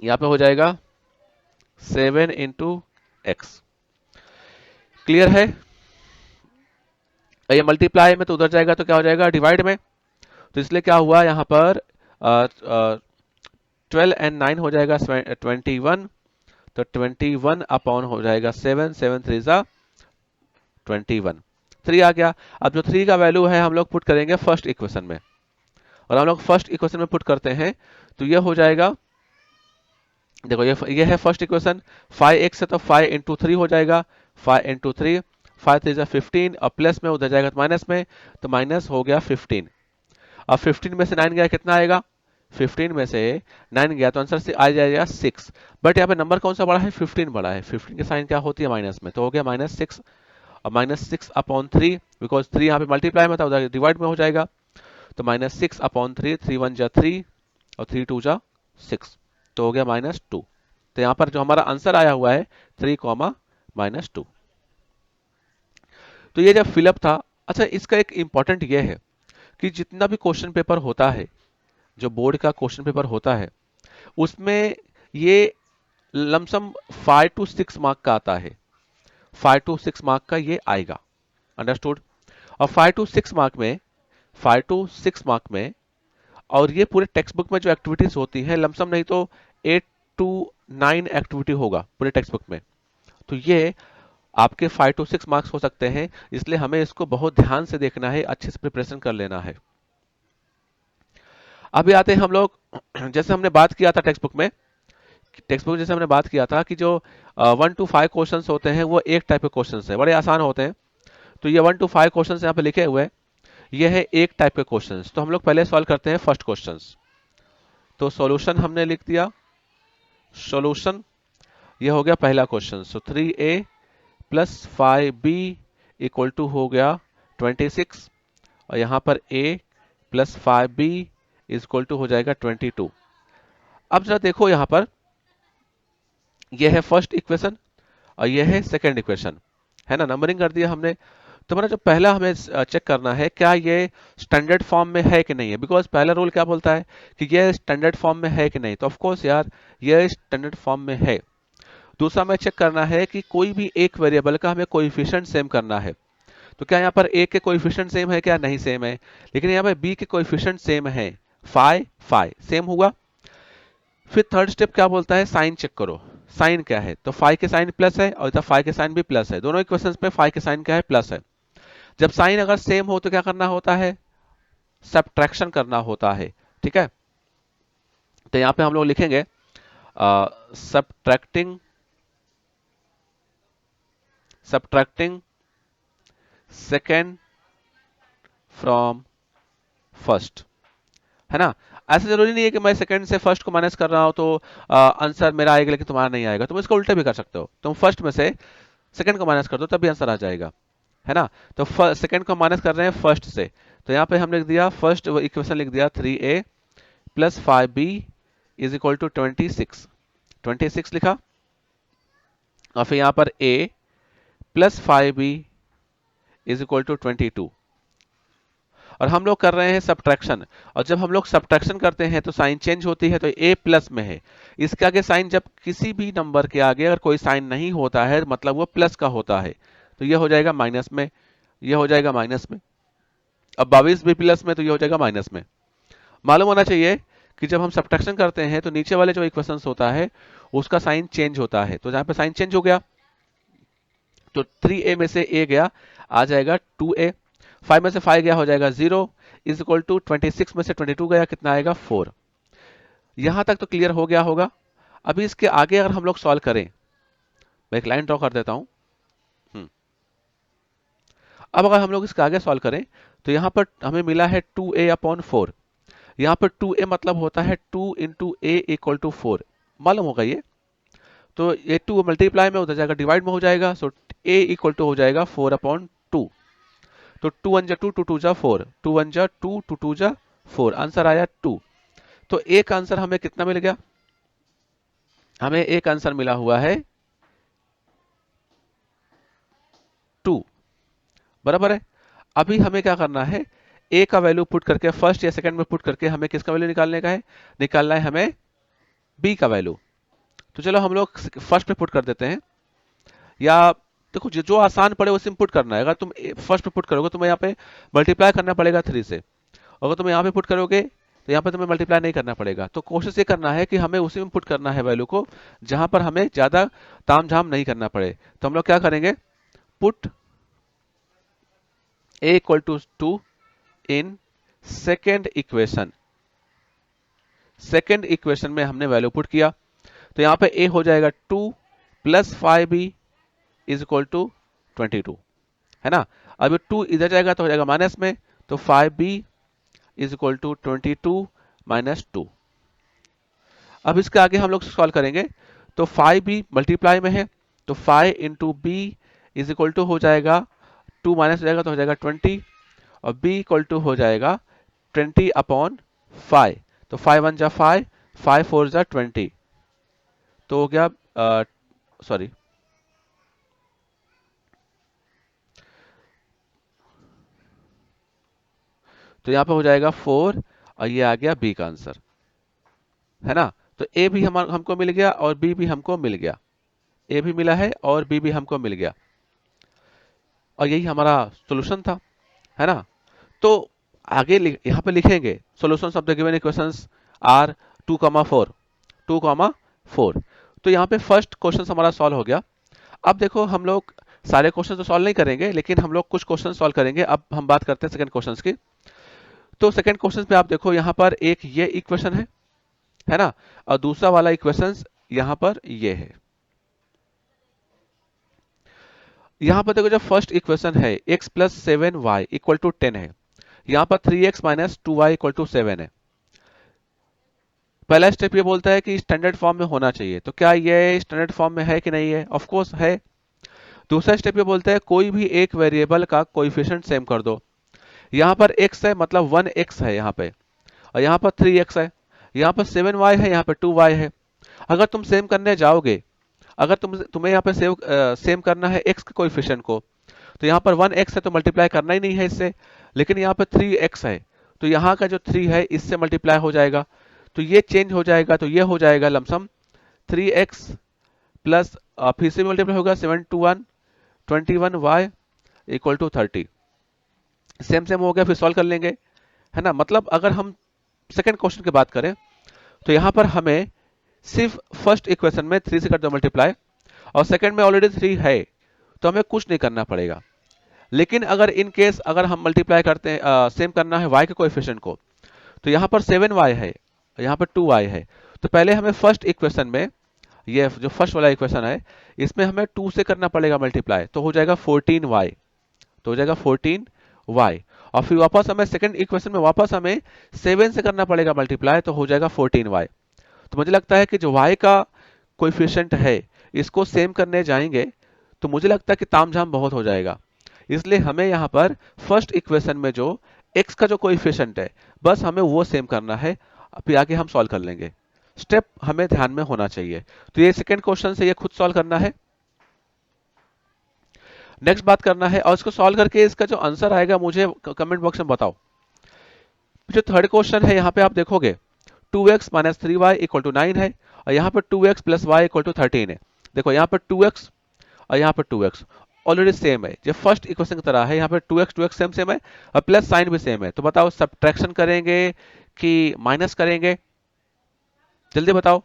यहाँ पे हो जाएगा 7 इंटू x। क्लियर है। ये मल्टीप्लाई में तो उधर जाएगा तो क्या हो जाएगा, डिवाइड में। तो इसलिए क्या हुआ यहाँ पर 12 and 9 हो जाएगा 21, तो 21 अपॉन हो जाएगा 7, 7 3 जा 21, 3 आ गया। अब जो 3 का वैल्यू है हम लोग पुट करेंगे फर्स्ट इक्वेशन में, और हम लोग फर्स्ट इक्वेशन में पुट करते हैं तो ये हो जाएगा, देखो ये है फर्स्ट इक्वेशन, 5x है तो 5 इंटू 3 हो जाएगा, 5 इंटू 3, 5 3 जा 15, और प्लस में उधर जाएगा तो माइनस में, तो माइनस हो गया 15। अब 15 में से 9 गया कितना आएगा, 15 में से 9 गया तो आंसर से आ जाएगा 6। बट यहाँ पे नंबर कौन सा बड़ा है, 15 बड़ा है, 15 की साइन क्या होती है, माइनस में, तो हो गया -6, और -6 अपॉन 3, बिकॉज 3 यहाँ पे मल्टीप्लाई में था, उधर डिवाइड में हो जाएगा, तो -6 अपॉन 3, 3 1 जा 3 और 3 2 जा 6, तो हो गया -2। तो यहाँ पर जो हमारा आंसर आया हुआ है 3, -2। तो ये जब फिलअप था, अच्छा इसका एक इंपॉर्टेंट ये है कि जितना भी क्वेश्चन पेपर होता है, जो बोर्ड का क्वेश्चन पेपर होता है, उसमें ये लमसम 5 to 6 मार्क का आता है, 5 to 6 मार्क का ये आएगा, अंडरस्टूड। और 5 to 6 मार्क में, 5 to 6 मार्क में, और ये पूरे टेक्स्ट बुक में जो एक्टिविटीज होती हैं लमसम नहीं तो 8 to 9 एक्टिविटी होगा पूरे टेक्स्ट बुक में। तो ये आपके 5 to 6 मार्क्स हो सकते हैं, इसलिए हमें इसको बहुत ध्यान से देखना है, अच्छे से प्रिपरेशन कर लेना है। अभी आते हैं हम लोग, जैसे हमने बात किया था टेक्स्ट बुक में, टेक्स्ट बुक जैसे हमने बात किया था कि जो 1 to 5 क्वेश्चन होते हैं वो एक टाइप के क्वेश्चन है, बड़े आसान होते हैं। तो ये 1 to 5 क्वेश्चन यहाँ पे लिखे हुए, ये है एक टाइप के क्वेश्चन। तो हम लोग पहले सॉल्व करते हैं फर्स्ट क्वेश्चन। तो सॉल्यूशन हमने लिख दिया, सॉल्यूशन ये हो गया पहला क्वेश्चन। So 3a plus 5b equal to हो गया 26, और यहाँ पर a plus 5b equal to हो जाएगा 22। अब जरा देखो यहाँ पर, यह है फर्स्ट इक्वेशन और यह है सेकंड इक्वेशन, है ना, नंबरिंग कर दिया हमने। तो मेरा जो पहला हमें चेक करना है क्या ये स्टैंडर्ड फॉर्म में है कि नहीं है, बिकॉज पहला रूल क्या बोलता है कि ये स्टैंडर्ड फॉर्म में है कि नहीं, तो ऑफ कोर्स यार ये स्टैंडर्ड फॉर्म में है। दूसरा हमें चेक करना है कि कोई भी एक वेरिएबल का हमें कोएफिशिएंट सेम करना है, तो क्या यहाँ पर ए के कोएफिशिएंट सेम है क्या, नहीं सेम है, लेकिन यहाँ पर बी के कोएफिशिएंट सेम है, फाई फाई सेम हुआ। फिर थर्ड स्टेप क्या बोलता है, साइन चेक करो, साइन क्या है, तो फाई के साइन प्लस है और इधर फाई के साइन भी प्लस है, दोनों इक्वेशंस में फाई के साइन क्या है, प्लस है। जब साइन अगर सेम हो तो क्या करना होता है, सब्ट्रैक्शन करना होता है, ठीक है। तो यहाँ पे हम लोग लिखेंगे subtracting subtracting second from first, है ना। ऐसा जरूरी नहीं है कि मैं सेकंड से फर्स्ट को माइनस कर रहा हूं तो आंसर मेरा आएगा लेकिन तुम्हारा नहीं आएगा, तुम इसको उल्टे भी कर सकते हो, तुम फर्स्ट में से सेकंड को माइनस कर दो तब भी आंसर आ जाएगा, है ना। तो सेकंड को माइनस कर रहे हैं फर्स्ट से, तो यहाँ पे हम लिख दिया फर्स्ट इक्वेशन लिख दिया 3a plus 5b is equal to 26 लिखा, और फिर यहाँ पर a plus 5b is equal to 22, और हम लोग कर रहे हैं सब्ट्रैक्शन, और जब हम लोग सब्ट्रैक्शन करते हैं तो साइन चेंज होती है, तो a प्लस में है, इसके आगे साइन जब किसी भी नंबर के आगे अगर कोई साइन नहीं होता है मतलब वो प्लस का होता है, तो ये हो जाएगा माइनस में, ये हो जाएगा माइनस में। अब 22 भी प्लस में तो ये हो जाएगा माइनस में। मालूम होना चाहिए कि जब हम सब्ट्रैक्शन करते हैं तो नीचे वाले जो इक्वेशन होता है उसका साइन चेंज होता है, तो जहां पे साइन चेंज हो गया तो 3a में से a गया, आ जाएगा 2a, 5 में से 5 गया हो जाएगा 0, इज इक्वल टू 26 में से 22 गया कितना आएगा 4। यहां तक तो क्लियर हो गया होगा। अभी इसके आगे अगर हम लोग सॉल्व करें, मैं एक लाइन ड्रॉ कर देता हूं। अब अगर हम लोग इसके आगे सॉल्व करें तो यहां पर हमें मिला है 2a अपॉन 4, यहां पर 2a मतलब होता है 2 इंटू ए इक्वल टू 4, मालूम होगा ये, तो ये 2 मल्टीप्लाई में उधर जाएगा डिवाइड में हो जाएगा, सो a इक्वल टू हो जाएगा 4 अपॉन 2, तो 2 1 जा 2, 2 2 जा 4, 2 1 जा 2, 2 2 जा 4, आंसर आया 2। तो एक आंसर हमें कितना मिल गया, हमें एक आंसर मिला हुआ है 2, बराबर है। अभी हमें क्या करना है, a का वैल्यू पुट करके फर्स्ट या सेकंड में पुट करके हमें किसका वैल्यू निकालने का है, निकालना है हमें b का वैल्यू। तो चलो हम लोग फर्स्ट पे पुट कर देते हैं, या देखो जो आसान पड़े उसे पुट करना है। अगर तुम फर्स्ट पे पुट करोगे तुम्हें यहाँ पे मल्टीप्लाई करना पड़ेगा 3 से, अगर तुम यहाँ पे पुट करोगे तो यहाँ पे तुम्हें मल्टीप्लाई नहीं करना पड़ेगा। तो कोशिश ये करना है कि हमें उसी में पुट करना है वैल्यू को जहां पर हमें ज्यादा तामझाम नहीं करना पड़े। तो हम लोग क्या करेंगे, put a equal to 2 in second equation, second equation में हमने वैल्यू पुट किया, तो यहाँ पे a हो जाएगा 2 plus 5b is equal to 22, है ना। अब 2 इधर जाएगा तो हो जाएगा माइनस में, तो 5b is equal to 22 minus 2। अब इसके आगे हम लोग सॉल्व करेंगे, तो 5b मल्टीप्लाई में है, तो 5 into b is equal to हो जाएगा 2 माइनस हो जाएगा तो हो जाएगा 20, और b इक्वल टू हो जाएगा 20 अपॉन 5, तो 5 1 जा 5, 5 4 जा 20, तो हो गया सॉरी तो यहाँ पे हो जाएगा 4, और ये आ गया b का आंसर, है ना। तो a भी हमको मिल गया और b भी हमको मिल गया, a भी मिला है और b भी हमको मिल गया, और यही हमारा सॉल्यूशन था, है ना। तो आगे यहाँ पे लिखेंगे solutions of the given equations are 2,4, 2,4। तो यहाँ पे फर्स्ट क्वेश्चन हमारा सॉल्व हो गया। अब देखो हम लोग सारे क्वेश्चन तो सॉल्व नहीं करेंगे, लेकिन हम लोग कुछ क्वेश्चन सॉल्व करेंगे। अब हम बात करते हैं सेकंड क्वेश्चन की। तो सेकंड क्वेश्चन पे आप देखो यहाँ पर एक ये इक्वेशन है ना, और दूसरा वाला इक्वेशन यहाँ पर ये है। यहाँ पर देखो जब फर्स्ट इक्वेशन है x plus 7y equal to 10 है, यहाँ पर 3x minus 2y equal to 7 है। पहला स्टेप ये बोलता है कि स्टैंडर्ड फॉर्म में होना चाहिए, तो क्या ये स्टैंडर्ड फॉर्म में है कि नहीं है, ऑफ कोर्स है। दूसरा स्टेप ये बोलता है कोई भी एक वेरिएबल का कोएफिशिएंट सेम कर दो, यहाँ पर x है मतलब 1x है यहाँ पे, और यहाँ पर 3x है, यहाँ पर 7y है, यहाँ पर 2y है। अगर तुम सेम करने जाओगे, अगर तुम्हें यहाँ पे सेम करना है x के कोएफिशिएंट को, तो यहाँ पर 1x है तो मल्टीप्लाई करना ही नहीं है इससे, लेकिन यहाँ पर 3x है तो यहाँ का जो 3 है इससे मल्टीप्लाई हो जाएगा, तो ये चेंज हो जाएगा, तो ये हो जाएगा लमसम 3x प्लस फिर से मल्टीप्लाई होगा 7 to 1 21y equal to 30। Same same हो गया, फिर सॉल्व कर लेंगे, है ना। मतलब अगर हम सेकंड क्वेश्चन की बात करें तो यहाँ पर हमें सिर्फ फर्स्ट इक्वेशन में 3 से कर दो मल्टीप्लाई, और सेकंड में ऑलरेडी 3 है तो हमें कुछ नहीं करना पड़ेगा। लेकिन अगर इन केस अगर हम मल्टीप्लाई करते हैं, सेम करना है y के कोएफिशिएंट को, तो यहाँ पर 7y है, यहाँ पर 2y है, तो पहले हमें फर्स्ट इक्वेशन में, ये जो फर्स्ट वाला इक्वेशन है इसमें हमें 2 से करना पड़ेगा मल्टीप्लाई, तो हो जाएगा 14y, तो हो जाएगा 14y, और फिर वापस हमें सेकंड इक्वेशन में वापस हमें 7 से करना पड़ेगा मल्टीप्लाई, तो हो जाएगा 14y। तो मुझे लगता है कि जो y का कोएफिशिएंट है इसको सेम करने जाएंगे तो मुझे लगता है कि तामझाम बहुत हो जाएगा, इसलिए हमें यहाँ पर फर्स्ट इक्वेशन में जो x का जो कोएफिशिएंट है बस हमें वो सेम करना है, फिर आगे हम सॉल्व कर लेंगे। स्टेप हमें ध्यान में होना चाहिए। तो ये सेकंड क्वेश्चन से ये खुद सॉल्व करना है, नेक्स्ट बात करना है, और इसको सॉल्व करके इसका जो आंसर आएगा मुझे कमेंट बॉक्स में बताओ। जो थर्ड क्वेश्चन है यहाँ पे आप देखोगे 2x minus 3y equal to 9 है, और यहाँ पर 2x plus y equal to 13 है। देखो यहाँ पर 2x और यहाँ पर 2x ऑलरेडी सेम है, जो फर्स्ट इक्वेशन की तरह है, यहाँ पर 2x सेम सेम है और प्लस साइन भी सेम है। तो बताओ सब्ट्रैक्शन करेंगे कि माइनस करेंगे, जल्दी बताओ।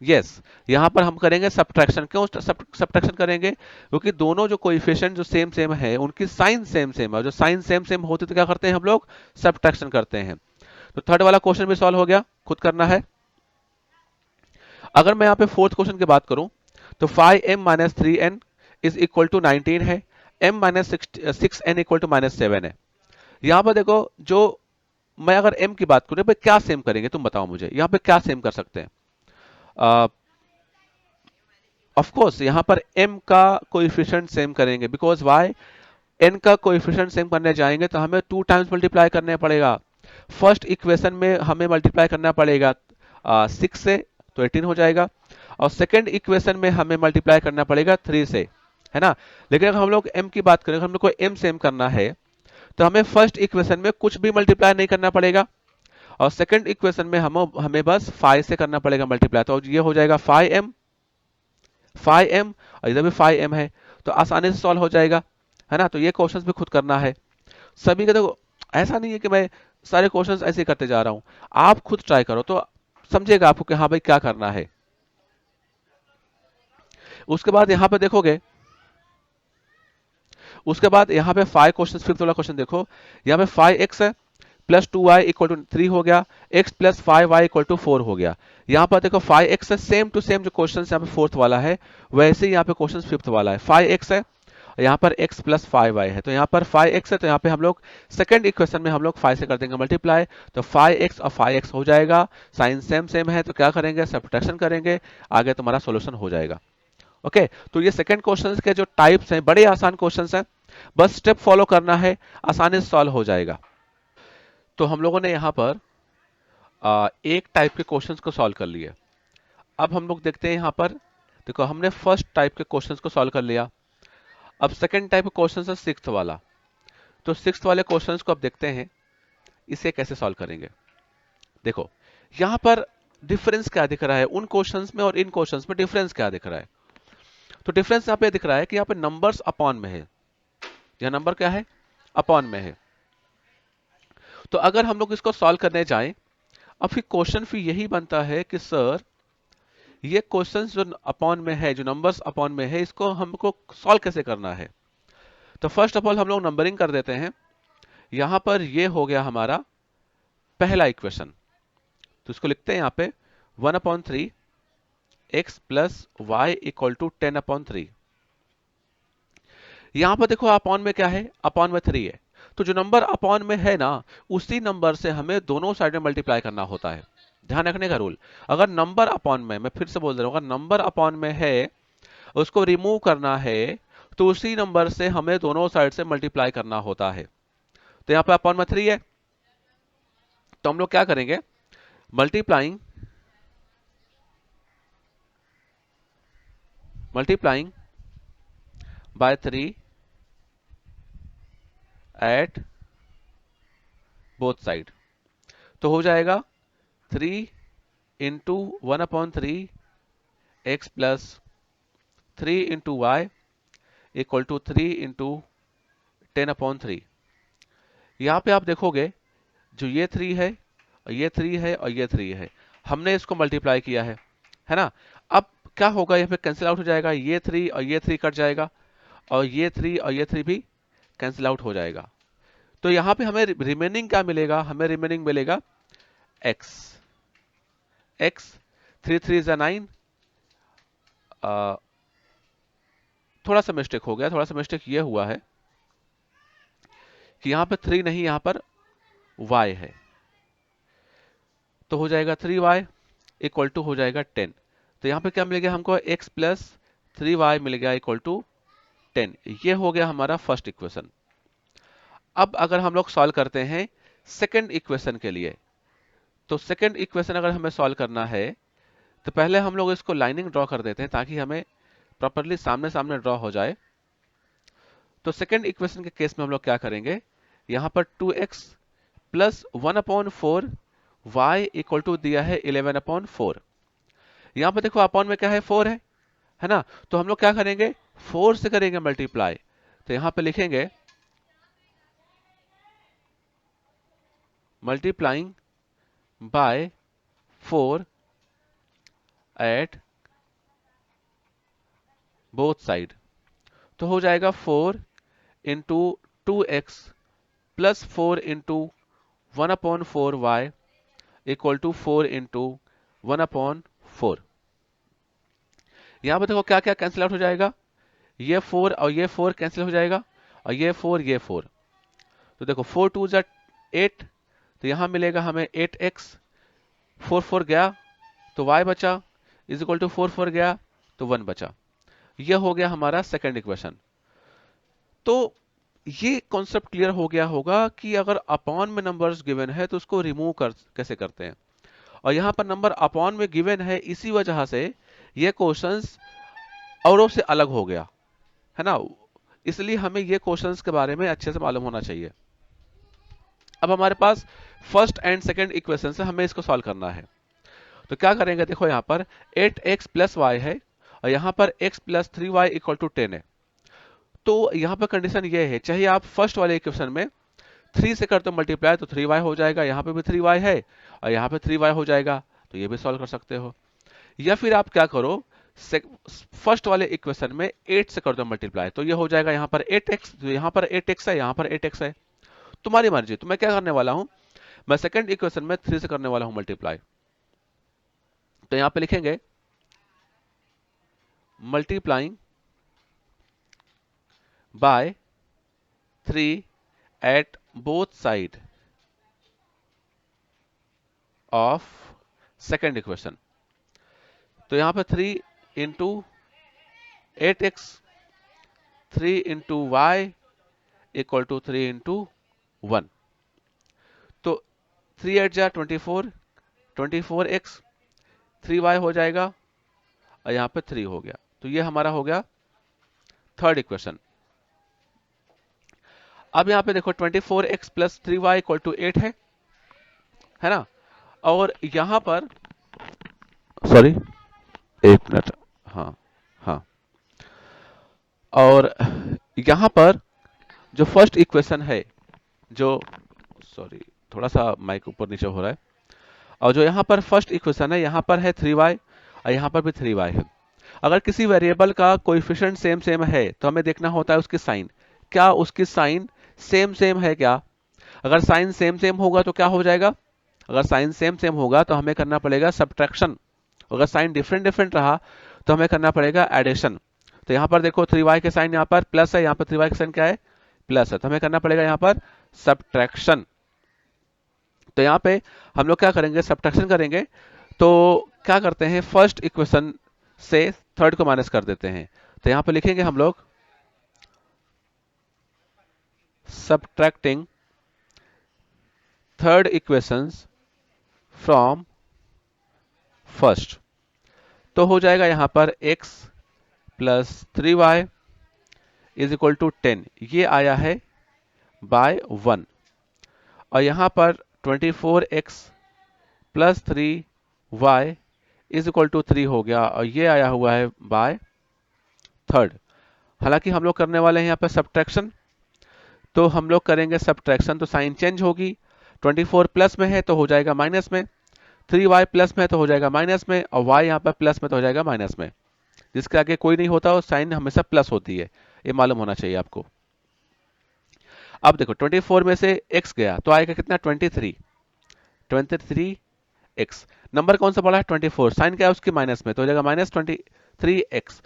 यस यहाँ पर हम करेंगे सब्ट्रैक्शन। क्यों सब्ट्रैक्शन करेंगे? क्योंकि दोनों जो कोएफिशिएंट जो सेम सेम है उनकी साइन सेम सेम है, जो साइन सेम सेम होती तो क्या करते हैं हम लोग? सब्ट्रैक्शन करते हैं। तो थर्ड वाला क्वेश्चन भी सॉल्व हो गया, खुद करना है। अगर मैं यहाँ पे फोर्थ क्वेश्चन की बात करूं तो 5m minus 3n is equal to 19 है, m minus 6n equal to minus 7 है। यहाँ पर देखो, जो मैं अगर m की बात करूं, क्या सेम करेंगे तुम बताओ मुझे, यहाँ पे क्या सेम कर सकते हैं? ऑफ कोर्स यहाँ पर m का कोएफिशिएंट सेम करेंगे, बिकॉज वाई n का कोएफिशिएंट सेम करने जाएंगे तो हमें 2 टाइम्स मल्टीप्लाई करने पड़ेगा। फर्स्ट इक्वेशन में हमें मल्टीप्लाई करना पड़ेगा 6 से, तो 18 हो जाएगा, और सेकंड इक्वेशन में हमें मल्टीप्लाई करना पड़ेगा 3 से, है ना। लेकिन अगर हम लोग m की बात करें, हम लोग को m सेम करना है तो हमें फर्स्ट इक्वेशन में कुछ भी मल्टीप्लाई नहीं करना पड़ेगा, और सेकंड इक्वेशन में हमें बस 5 से करना पड़ेगा मल्टीप्लाई, तो ये हो जाएगा 5m और इधर भी 5m है, तो आसानी से सॉल्व हो जाएगा, है ना। तो ये क्वेश्चंस भी खुद करना है सभी का। देखो ऐसा नहीं है कि मैं सारे क्वेश्चंस ऐसे करते जा रहा हूं, आप खुद ट्राई करो तो समझेगा आपको कि हाँ भाई क्या करना है। उसके बाद यहां पे देखोगे, उसके बाद यहाँ पे 5 क्वेश्चन, फिफ्थ वाला क्वेश्चन देखो, यहाँ पे 5x है प्लस 2y इक्वल टू 3 हो गया, x plus 5y equal to 4 हो गया। यहाँ पर देखो 5x है, सेम टू सेम जो क्वेश्चन यहाँ पे फोर्थ वाला है वैसे ही यहाँ पे क्वेश्चन फिफ्थ वाला है। 5x है, यहाँ पर x प्लस 5y है, तो यहाँ पर 5x है, तो यहाँ पे हम लोग सेकंड इक्वेशन में हम लोग 5 से कर देंगे मल्टीप्लाई, तो 5x और 5x हो जाएगा। साइन सेम सेम है तो क्या करेंगे? सब्ट्रैक्शन करेंगे, आगे तुम्हारा सोल्यूशन हो जाएगा। ओके तो ये सेकंड क्वेश्चन के जो टाइप्स हैं बड़े आसान क्वेश्चन हैं, बस स्टेप फॉलो करना है, आसानी से सॉल्व हो जाएगा। तो हम लोगों ने यहाँ पर एक टाइप के क्वेश्चंस को सॉल्व कर लिया। अब हम लोग देखते हैं यहाँ पर, देखो हमने फर्स्ट टाइप के क्वेश्चंस को सॉल्व कर लिया। अब सेकंड टाइप का क्वेश्चन है सिक्स्थ वाला, तो सिक्स्थ वाले क्वेश्चंस को अब देखते हैं इसे कैसे सॉल्व करेंगे। देखो यहाँ पर डिफरेंस क्या दिख रहा है उन क्वेश्चंस में और इन क्वेश्चंस में, डिफरेंस क्या दिख रहा है? तो डिफरेंस यहाँ पे दिख रहा है कि यहाँ पे नंबर्स अपॉन में है, यह नंबर क्या है? अपॉन में है। तो अगर हम लोग इसको सॉल्व करने जाएं, अब फिर क्वेश्चन फिर यही बनता है कि सर ये क्वेश्चंस जो अपॉन में है, जो नंबर्स अपॉन में है, इसको हमको सॉल्व कैसे करना है? तो फर्स्ट ऑफ ऑल हम लोग नंबरिंग कर देते हैं। यहां पर ये हो गया हमारा पहला इक्वेशन, तो इसको लिखते हैं यहाँ पे 1/3 x plus y equal to 10/3। यहां पर देखो अपॉन में क्या है? अपॉन में 3 है, तो जो नंबर अपॉन में है ना उसी नंबर से हमें दोनों साइड में मल्टीप्लाई करना होता है। ध्यान रखने का रूल, अगर नंबर अपॉन में, मैं फिर से बोल दे रहा हूं, अगर नंबर अपॉन में है उसको रिमूव करना है तो उसी नंबर से हमें दोनों साइड से मल्टीप्लाई करना होता है। तो यहाँ पे अपॉन में 3 है, तो हम लोग क्या करेंगे? Multiplying by 3 at both side. तो हो जाएगा 3 into 1/3 x plus 3 into y equal to 3 into 10/3। यहां पे आप देखोगे जो ये 3 है और ये 3 है और ये 3 है, हमने इसको मल्टीप्लाई किया है ना। अब क्या होगा, यहाँ पे कैंसिल आउट हो जाएगा, ये 3 और ये 3 कट जाएगा और ये 3 और ये 3 भी कैंसिल आउट हो जाएगा। तो यहाँ पे हमें रिमेनिंग क्या मिलेगा, हमें रिमेनिंग मिलेगा x। x 3 3 is 9। थोड़ा सा मिस्टेक हो गया, थोड़ा सा मिस्टेक ये हुआ है कि यहाँ पे 3 नहीं, यहाँ पर y है, तो हो जाएगा 3y इक्वल टू हो जाएगा 10। तो यहाँ पे क्या मिल गया हमको, x प्लस 3y मिल गया इक्वल टू 10। ये हो गया हमारा फर्स्ट इक्वेशन। अब अगर हम लोग सॉल्व करते हैं सेकंड इक्वेशन के लिए, तो सेकंड इक्वेशन अगर हमें सॉल्व करना है तो पहले हम लोग इसको लाइनिंग ड्रॉ कर देते हैं ताकि हमें प्रॉपरली सामने सामने ड्रॉ हो जाए। तो सेकंड इक्वेशन के केस में हम लोग क्या करेंगे, यहां पर 2x plus 1/4 y equal to दिया है 11/4। यहां पर देखो अपॉन में क्या है, 4 है ना। तो हम लोग क्या करेंगे, 4 से करेंगे मल्टीप्लाई। तो यहां पे लिखेंगे multiplying by 4 at both side. तो हो जाएगा 4 into 2x plus 4 into 1/4y equal to 4 into 1/4। यहां पर देखो क्या क्या कैंसिल आउट हो जाएगा, ये 4 और ये 4 कैंसिल हो जाएगा और ये 4 ये 4। तो देखो 4 2 जा 8, तो यहां मिलेगा हमें 8x। 4 4 गया तो y बचा इज इक्वल टू 4 4 गया तो 1 बचा। यह हो गया हमारा सेकंड इक्वेशन। तो ये कॉन्सेप्ट क्लियर हो गया होगा कि अगर अपॉन में नंबर्स गिवन है तो उसको रिमूव कैसे करते हैं। और यहां पर नंबर अपॉन में गिवन है, इसी वजह से ये क्वेश्चंस औरों से अलग हो गया है ना। इसलिए हमें ये क्वेश्चंस के बारे में अच्छे से मालूम होना चाहिए। अब हमारे पास फर्स्ट एंड सेकंड इक्वेशन से हमें इसको सॉल्व करना है। तो क्या करेंगे, देखो यहाँ पर 8x प्लस वाई है और यहाँ पर x plus 3y equal to 10 है। तो यहाँ पर कंडीशन ये है, चाहे आप फर्स्ट वाले इक्वेशन में 3 से करते हो मल्टीप्लाई तो 3y हो जाएगा, यहाँ पे भी 3y है और यहाँ पे 3y हो जाएगा, तो ये भी सॉल्व कर सकते हो। या फिर आप क्या करो, फर्स्ट वाले इक्वेशन में 8 से कर दो मल्टीप्लाई, तो ये हो जाएगा यहाँ पर 8x, तो यहाँ पर 8x है, यहाँ पर 8x है। तुम्हारी मर्जी। तो मैं क्या करने वाला हूं, मैं सेकंड इक्वेशन में 3 से करने वाला हूं मल्टीप्लाई। तो यहां पे लिखेंगे multiplying by 3 at both side of second equation. तो यहां पे 3 into 8x 3 into y equal to 3 into 1। तो 3 8 जा 24, 24x 3y हो जाएगा और यहां पे 3 हो गया। तो ये हमारा हो गया थर्ड इक्वेशन। अब यहां पे देखो 24x plus 3y equal to 8 है ना। और यहां पर सॉरी, एक मिनट, हाँ हाँ, और यहां पर जो फर्स्ट इक्वेशन है, जो सॉरी थोड़ा सा माइक ऊपर नीचे हो रहा है, और जो यहां पर फर्स्ट इक्वेशन है यहां पर है 3y और यहां पर भी 3y है। अगर किसी वेरिएबल का कोएफिशिएंट सेम सेम है तो हमें देखना होता है उसकी साइन, क्या उसकी साइन सेम सेम है क्या। अगर साइन सेम सेम होगा तो क्या हो जाएगा, अगर साइन सेम सेम होगा तो हमें करना पड़ेगा सब्ट्रैक्शन। अगर साइन डिफरेंट डिफरेंट रहा तो हमें करना पड़ेगा एडिशन। तो यहां पर देखो 3y के साइन यहां पर प्लस है, यहां पर 3y के साइन क्या है, प्लस है, तो हमें करना पड़ेगा यहां पर सब्ट्रैक्शन। तो यहां पे हम लोग क्या करेंगे, सब्ट्रैक्शन करेंगे। तो क्या करते हैं, फर्स्ट इक्वेशन से थर्ड को माइनस कर देते हैं। तो यहां पे लिखेंगे हम लोग subtracting third equations from first. तो हो जाएगा यहां पर x plus 3y is equal to 10, ये आया है बाय 1, और यहां पर 24x plus 3y is equal to 3 हो गया, और ये आया हुआ है बाय थर्ड। हालांकि हम लोग करने वाले हैं यहाँ पे सब्ट्रैक्शन, तो हम लोग करेंगे सब्ट्रैक्शन, तो साइन चेंज होगी। 24 प्लस में है तो हो जाएगा माइनस में, 3y प्लस में है तो हो जाएगा माइनस में, और y यहाँ पर प्लस में तो हो जाएगा माइनस में। जिसके आगे कोई नहीं होता वो साइन हमेशा प्लस होती है, ये मालूम होना चाहिए आपको। अब देखो 24 में से x गया तो आएगा कितना 23x। नंबर कौन सा बड़ा है 24, साइन क्या है उसकी माइनस में, तो हो जाएगा माइनस 23x।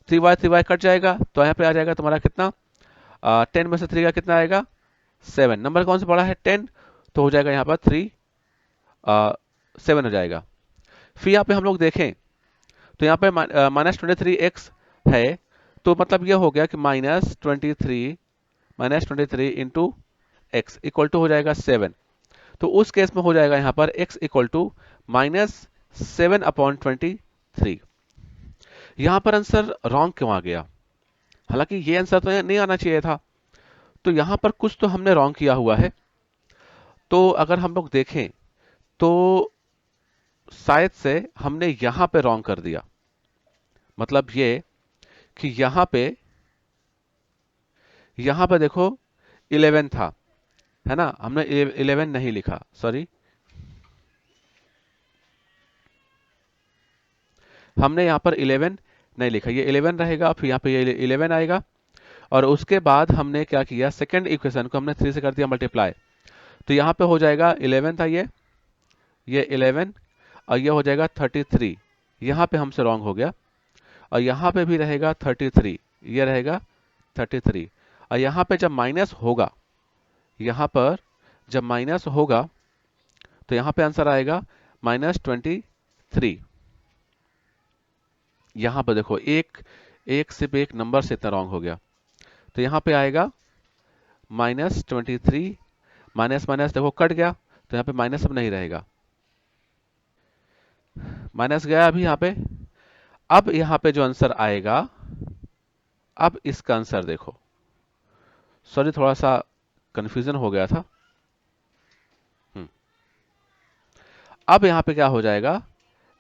3y कट जाएगा तो यहाँ पे आ जाएगा तुम्हारा कितना 10 में से 3 का कितना आएगा 7। नंबर कौन सा बड़ा है 10, तो हो जाएगा यहाँ पर 7 हो जाएगा। फिर यहाँ पे हम लोग देखें तो यहाँ पे माइनस 23x है, तो मतलब ये हो गया कि -23 इंटू एक्स इक्वल टू हो जाएगा 7। तो उस केस में हो जाएगा यहाँ पर x इक्वल टू -7/23। यहाँ पर आंसर रॉन्ग क्यों आ गया? हालांकि ये आंसर तो नहीं आना चाहिए था, तो यहाँ पर कुछ तो हमने रॉन्ग किया हुआ है। तो अगर हम लोग देखें तो शायद से हमने यहाँ पे रॉन्ग कर दिया, मतलब ये कि यहाँ पे देखो 11 था, है ना, हमने 11 नहीं लिखा, सॉरी, हमने यहाँ पर 11 नहीं लिखा, ये 11 रहेगा, फिर यहाँ पे ये 11 आएगा, और उसके बाद हमने क्या किया, सेकंड इक्वेशन को हमने 3 से कर दिया मल्टीप्लाई, तो यहाँ पे हो जाएगा 11 था ये 11, और ये हो जाएगा 33, यहाँ पे हमसे रॉन्ग हो गया, और यहाँ पे भी रहेगा 33, ये रहेगा 33, और यहाँ पे जब माइनस होगा, यहाँ पर जब माइनस होगा तो यहाँ पे आंसर आएगा -23। यहाँ पर देखो एक सिर्फ एक नंबर से इतना रॉन्ग हो गया, तो यहाँ पे आएगा -23, माइनस माइनस देखो कट गया, तो यहाँ पे माइनस अब नहीं रहेगा, माइनस गया अभी यहाँ पे। अब यहाँ पे जो आंसर आएगा, अब इसका आंसर देखो, सॉरी थोड़ा सा कंफ्यूजन हो गया था। अब यहाँ पे क्या हो जाएगा,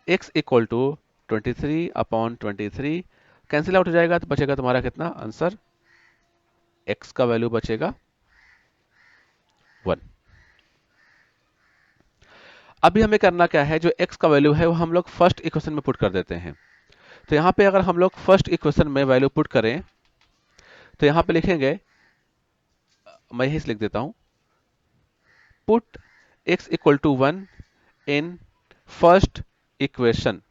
x equal to 23/23 cancel out हो जाएगा, तो बचेगा तुम्हारा कितना आंसर, x का वैल्यू बचेगा 1। अभी हमें करना क्या है, जो x का वैल्यू है वो हम लोग फर्स्ट इक्वेशन में पुट कर देते हैं। तो यहाँ पे अगर हम लोग फर्स्ट इक्वेशन में वैल्यू पुट करें तो यहाँ पे लिखेंगे, मैं यही लिख देता हूं, put x equal to 1 in first equation,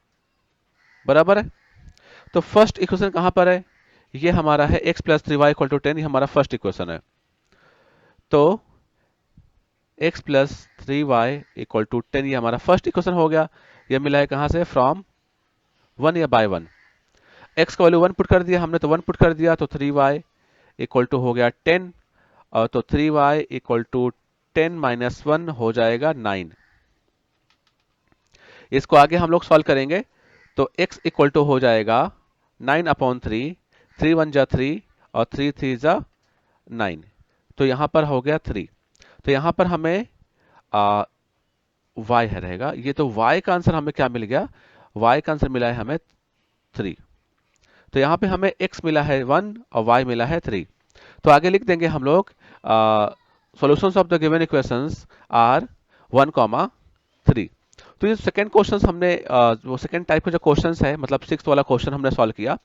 बराबर है। तो फर्स्ट इक्वेशन कहां पर है, ये हमारा है x plus 3y equal to 10, ये हमारा फर्स्ट इक्वेशन है। तो x plus 3y equal to 10 ये हमारा फर्स्ट इक्वेशन हो गया। ये मिला है कहां से, फ्रॉम 1 या बाय 1। x का वैल्यू 1 पुट कर दिया हमने, तो 1 पुट कर दिया, तो 3y इक्वल टू हो गया 10, और तो 3y इक्वल टू 10 माइनस 1 हो जाएगा 9। इसको आगे हम लोग सॉल्व करेंगे, तो x इक्वल टू हो जाएगा 9/3, 3 1 जा 3 और 3 3 जा 9, तो यहां पर हो गया 3। तो यहां पर हमें y है रहेगा, ये तो y का आंसर हमें क्या मिल गया, y का आंसर मिला है हमें 3। तो यहाँ पे हमें x मिला है 1 और y मिला है 3। तो आगे लिख देंगे हम लोग, solutions of the given equations are 1, 3। तो ये सेकंड क्वेश्चन हमने वो सेकंड टाइप का जो क्वेश्चन है, मतलब 6th वाला क्वेश्चन हमने सॉल्व किया।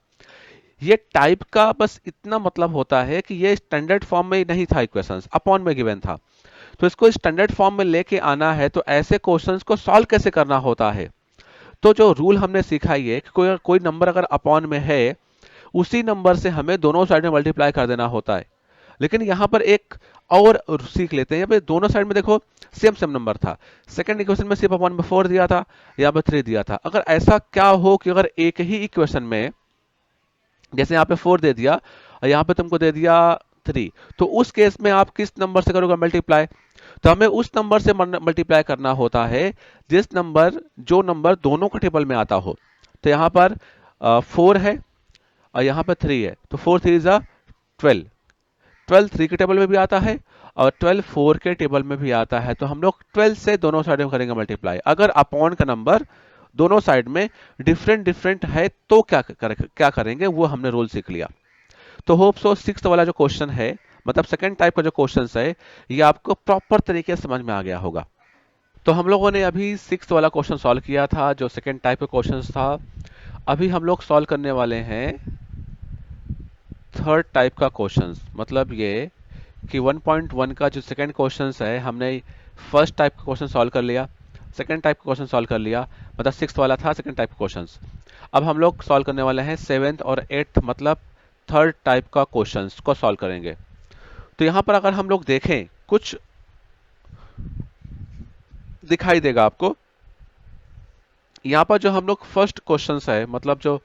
ये टाइप का बस इतना मतलब होता है कि ये स्टैंडर्ड फॉर्म में नहीं था, इक्वेशंस अपॉन में गिवन था, तो इसको स्टैंडर्ड फॉर्म में लेके आना है, तो ऐसे क्वेश्चंस को सॉल्व कैसे करना होता है। तो जो रूल हमने सीखा ये कि कोई नंबर अगर अपॉन में है, उसी नंबर से हमें दोनों साइड में मल्टीप्लाई कर देना होता है। लेकिन यहाँ पर एक और सीख लेते हैं, यहाँ पे दोनों साइड में देखो सेम सेम नंबर था, सेकंड इक्वेशन में सिर्फ अपॉन में 4 दिया था, यहाँ पे 3 दिया था। अगर ऐसा क्या हो कि अगर एक ही इक्वेशन में, जैसे यहाँ पे 4 दे दिया और यहाँ पे तुमको दे दिया 3, तो उस केस में आप किस नंबर से करोगे मल्टीप्लाई, तो हमें उस नंबर से मल्टीप्लाई करना होता है जो नंबर दोनों का टेबल में आता हो। तो यहाँ पर 4 है और यहाँ पर 3 है, तो 4 3 12, 12 3 के टेबल में भी आता है और 12 4 के टेबल में भी आता है। तो हम लोग 12 से दोनों साइड में करेंगे मल्टीप्लाई। अगर अपॉन का नंबर दोनों साइड में डिफरेंट डिफरेंट है तो क्या करेंगे, वो हमने रूल सीख लिया। तो होप सो सिक्स्थ वाला जो क्वेश्चन है, मतलब सेकंड टाइप का जो क्वेश्चन है, ये आपको प्रॉपर तरीके से समझ में आ गया होगा। तो हम लोगों ने अभी सिक्स्थ वाला क्वेश्चन सॉल्व किया था, जो सेकंड टाइप का क्वेश्चन था। अभी हम लोग सॉल्व करने वाले हैं थर्ड टाइप का क्वेश्चन। मतलब ये कि 1.1 का जो सेकंड क्वेश्चन है, हमने फर्स्ट टाइप का क्वेश्चन सॉल्व कर लिया, सेकंड टाइप का क्वेश्चन सॉल्व कर लिया, मतलब सिक्स्थ वाला था सेकंड टाइप का क्वेश्चन। अब हम लोग सॉल्व करने वाले हैं सेवेंथ और एट्थ, मतलब थर्ड टाइप का क्वेश्चन को सॉल्व करेंगे। तो यहाँ पर अगर हम लोग देखें, कुछ दिखाई देगा आपको। यहाँ पर जो हम लोग फर्स्ट क्वेश्चन है, मतलब जो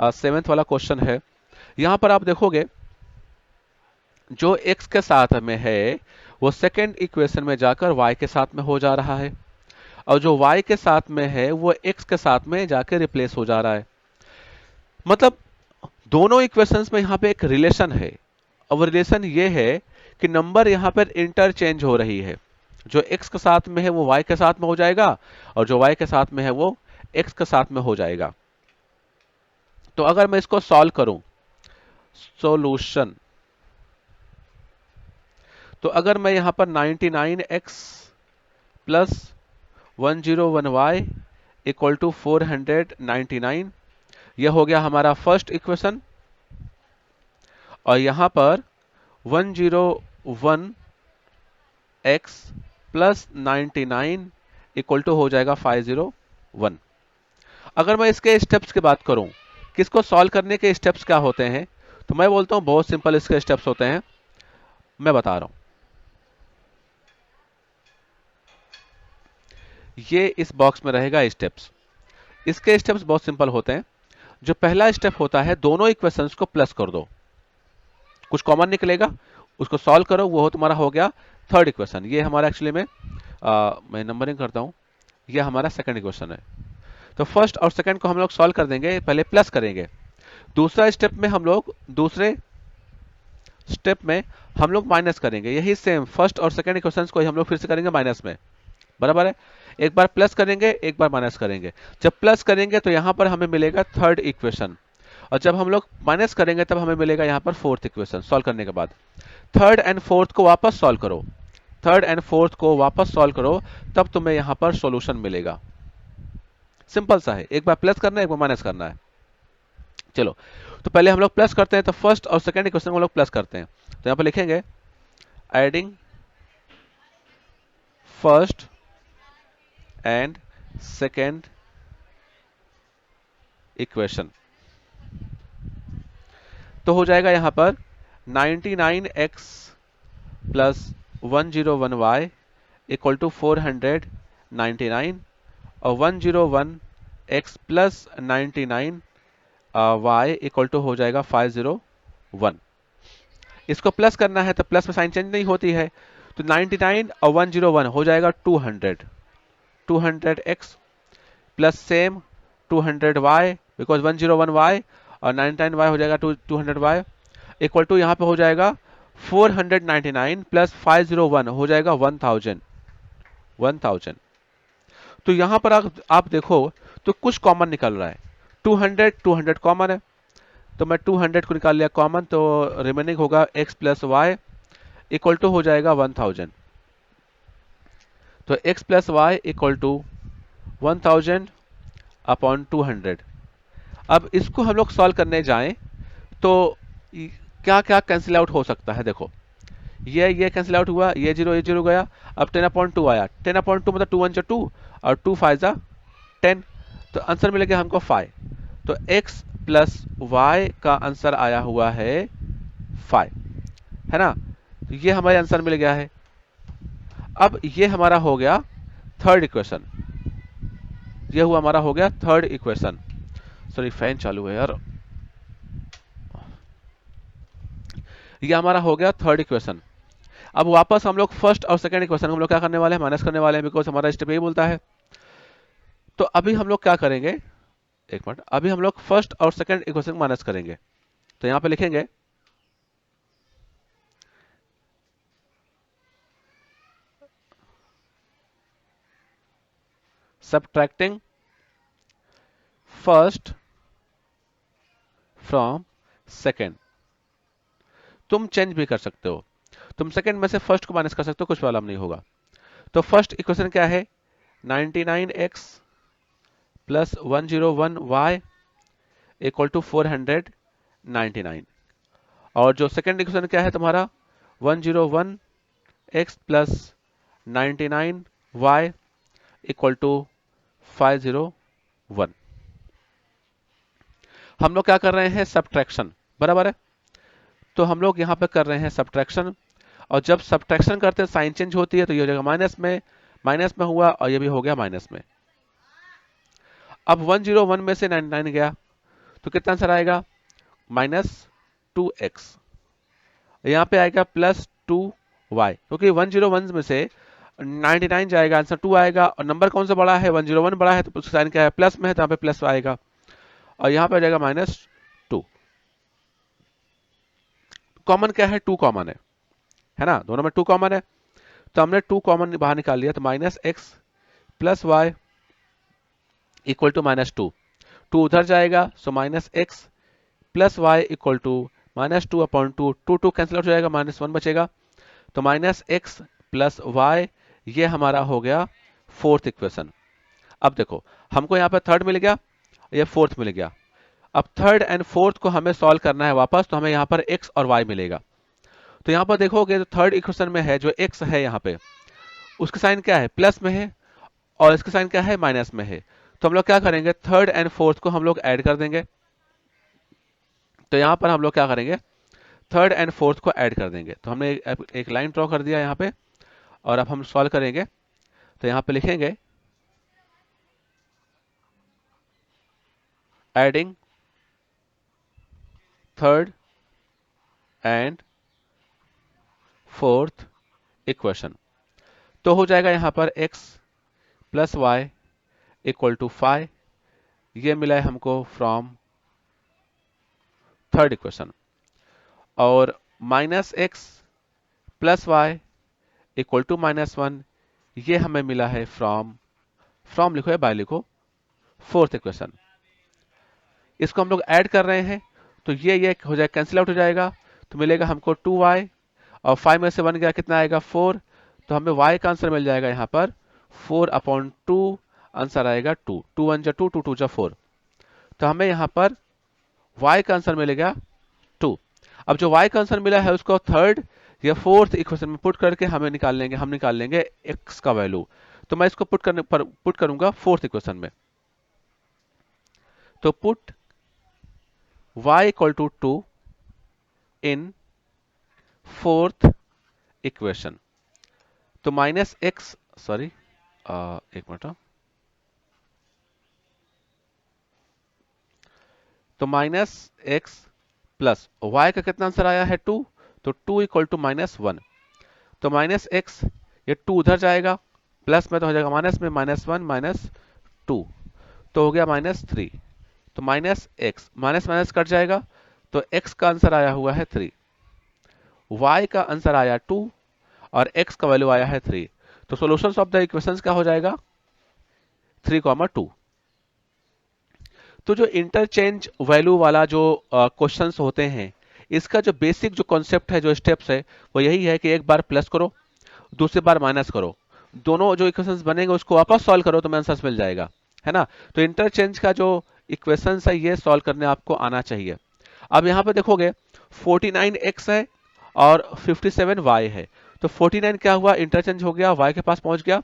सेवेंथ वाला क्वेश्चन है, यहाँ पर आप देखोगे जो x के साथ में है वो सेकेंड इक्वेशन में जाकर y के साथ में हो जा रहा है, और जो y के साथ में है वो x के साथ में जाकर रिप्लेस हो जा रहा है। मतलब दोनों इक्वेशंस में यहाँ पे एक रिलेशन है, और रिलेशन ये है कि नंबर यहाँ पर इंटरचेंज हो रही है। जो x के साथ में है वो y के साथ में हो जाएगा, और जो y के साथ में है वो x के साथ में हो जाएगा। तो अगर मैं इसको सॉल्व करूं, सॉल्यूशन, तो अगर मैं यहां पर 99x plus 101y equal to 499, यह हो गया हमारा फर्स्ट इक्वेशन। और यहां पर 101x प्लस 99 इक्वल टू हो जाएगा 501। अगर मैं इसके स्टेप्स की बात करूं कि इसको सॉल्व करने के स्टेप्स क्या होते हैं, तो मैं बोलता हूं बहुत सिंपल इसके स्टेप्स होते हैं। मैं बता रहा हूं, ये इस बॉक्स में रहेगा स्टेप्स। इसके स्टेप्स बहुत सिंपल होते हैं। जो पहला स्टेप होता है, दोनों इक्वेशंस को प्लस कर दो, कुछ कॉमन निकलेगा, उसको सॉल्व करो, वो तुम्हारा हो गया थर्ड इक्वेशन। ये हमारा एक्चुअली में मैं नंबरिंग करता हूं, ये हमारा सेकंड इक्वेशन है। तो फर्स्ट और सेकंड को हम लोग सॉल्व कर देंगे, पहले प्लस करेंगे। दूसरा स्टेप में हम लोग दूसरे स्टेप में हम लोग माइनस करेंगे। यही सेम फर्स्ट और सेकंड इक्वेशंस को हम लोग फिर से करेंगे माइनस में, बराबर है। एक बार प्लस करेंगे, एक बार माइनस करेंगे। जब प्लस करेंगे तो यहां पर हमें मिलेगा थर्ड इक्वेशन, और जब हम लोग माइनस करेंगे तब हमें मिलेगा यहां पर फोर्थ इक्वेशन। सॉल्व करने के बाद थर्ड एंड फोर्थ को वापस सॉल्व करो, थर्ड एंड फोर्थ को वापस सॉल्व करो, तब तुम्हें यहां पर सॉल्यूशन मिलेगा। सिंपल सा है, एक बार प्लस करना है, एक बार माइनस करना है। चलो, तो पहले हम लोग प्लस करते हैं, तो फर्स्ट और सेकंड इक्वेशन को हम लोग प्लस करते हैं। तो यहां पर लिखेंगे adding first and second equation, तो हो जाएगा यहां पर 99x plus 101y equal to 499, और 101x plus 99 y equal to हो जाएगा 501। इसको प्लस करना है तो प्लस में साइन चेंज नहीं होती है, तो 99 और 101 हो जाएगा 200, 200x plus same 200y, because 101y और 99y हो जाएगा 200y इक्वल टू यहां पे हो जाएगा 499 प्लस 501 हो जाएगा 1000, 1000। तो यहां पर आप देखो तो कुछ कॉमन निकल रहा है। 200 200 कॉमन है, तो मैं 200 को निकाल लिया कॉमन, तो रिमेनिंग होगा x plus y equal to हो जाएगा 1000। तो x plus y equal to 1000 upon 200। अब इसको हम लोग सॉल्व करने जाएं तो क्या क्या कैंसिल आउट हो सकता है। देखो, ये कैंसिल आउट हुआ, ये जीरो गया। अब 10/2 आया, 10/2 मतलब 2 1 जा 2 और 2 5 जा 10, तो आंसर मिलेगा हमको 5। तो x प्लस वाई का आंसर आया हुआ है 5, है ना। तो ये हमारे आंसर मिल गया है। अब ये हमारा हो गया थर्ड इक्वेशन, ये हुआ हमारा हो गया थर्ड इक्वेशन। सॉरी, फैन चालू है यार। ये हमारा हो गया थर्ड इक्वेशन। अब वापस हम लोग फर्स्ट और सेकंड इक्वेशन हम लोग क्या करने वाले हैं, माइनस करने वाले हैं, बिकॉज हमारा स्टेप यही बोलता है। तो अभी हम लोग क्या करेंगे, एक मिनट, अभी हम लोग फर्स्ट और सेकंड इक्वेशन माइनस करेंगे। तो यहां पे लिखेंगे सब्ट्रैक्टिंग फर्स्ट फ्रॉम सेकेंड। तुम चेंज भी कर सकते हो, तुम सेकेंड में से फर्स्ट को माइनस कर सकते हो, कुछ प्रॉब्लम नहीं होगा। तो फर्स्ट इक्वेशन क्या है, 99x plus 101y equal to 499। और जो सेकेंड इक्वेशन क्या है तुम्हारा, 101x plus 99y equal to 501। हम लोग क्या कर रहे हैं, सब्ट्रैक्शन, बराबर है। तो हम लोग यहां पे कर रहे हैं सब्ट्रैक्शन, और जब सब्ट्रैक्शन करते हैं साइन चेंज होती है, तो ये हो जाएगा माइनस में हुआ, और ये भी हो गया माइनस में। अब 101 में से 99 गया, तो कितना आंसर आएगा, -2x। यहां पे आएगा +2y, क्योंकि 101 में से 99 जाएगा, आंसर 2 आएगा, और नंबर कौन सा बड़ा है, 101 बड़ा है, तो उसका साइन क्या है, प्लस में है, तो यहाँ पे प्लस आएगा, और यहाँ पे आ जाएगा -2। कॉमन क्या है, 2 कॉमन है ना, दोनों में 2 कॉमन है, तो हमने 2 कॉमन बाहर निकाल लिया, तो -x plus y equal to -2। 2 उधर जाएगा, so -x plus y equal to -2/2, 2 cancel out हो जाएगा, -1 बचेगा, तो -x प्लस y, ये हमारा हो गया फोर्थ इक्वेशन। अब देखो, हमको यहाँ पे थर्ड मिल गया, ये फोर्थ मिल गया। अब थर्ड एंड फोर्थ को हमें सॉल्व करना है वापस, तो हमें यहाँ पर x और y मिलेगा। तो यहाँ पर देखोगे, तो थर्ड इक्वेशन में है जो x है, यहाँ पे उसका साइन क्या है, प्लस में है, और इसका साइन क्या है, माइनस में है। तो हम लोग क्या करेंगे, थर्ड एंड फोर्थ को हम लोग ऐड कर देंगे। तो यहाँ पर हम लोग क्या करेंगे, थर्ड एंड फोर्थ को ऐड कर देंगे। तो हमने एक लाइन ड्रॉ कर दिया यहाँ पे, और अब हम सॉल्व करेंगे। तो यहाँ पे लिखेंगे adding third and fourth equation, तो हो जाएगा यहाँ पर x plus y equal to 5, ये मिला है हमको फ्रॉम थर्ड इक्वेशन, और -x plus y equal to -1, ये हमें मिला है फ्रॉम लिखो या बाय लिखो, फोर्थ इक्वेशन। इसको हम लोग ऐड कर रहे हैं, तो ये हो जाएगा, कैंसिल आउट हो जाएगा, तो मिलेगा हमको 2y, और 5 में से 1 गया, कितना आएगा 4, तो हमें y का आंसर मिल जाएगा यहाँ पर 4/2, आंसर आएगा 2, 2 1 जा 2, 2 2 जा 4, तो हमें यहाँ पर y का आंसर मिलेगा 2। अब जो y का आंसर मिला है, उसको थर्ड या फोर्थ इक्वेशन में पुट करके हम निकाल लेंगे x का वैल्यू। तो मैं इसको पुट करूंगा फोर्थ इक्वेशन में, तो put y equal to 2 in fourth equation, तो -x, सॉरी एक मिनट, तो -x प्लस y का कितना आंसर आया है 2, तो 2 इक्वल टू -1, तो -x, ये 2 उधर जाएगा, प्लस में तो हो जाएगा माइनस में, -1 -2, तो हो गया -3, तो -x माइनस कट जाएगा, तो x का आंसर आया हुआ है 3, y का आंसर आया 2, और x का वैल्यू आया है 3। तो सॉल्यूशंस ऑफ द इक्वेशंस क्या हो जाएगा, 3,2। तो जो इंटरचेंज वैल्यू वाला जो क्वेश्चंस होते हैं, इसका जो बेसिक जो कॉन्सेप्ट है, जो स्टेप्स है, वो यही है कि एक बार प्लस करो, दूसरी बार माइनस करो, दोनों जो इक्वेशंस बनेंगे उसको वापस सॉल्व करो, तो आंसर मिल जाएगा, है ना। तो इंटरचेंज का जो इक्वेशंस है, ये सॉल्व करने आपको आना चाहिए। अब यहाँ पे देखोगे 49x है और 57y है, तो 49 क्या हुआ, इंटरचेंज हो गया, y के पास पहुंच गया,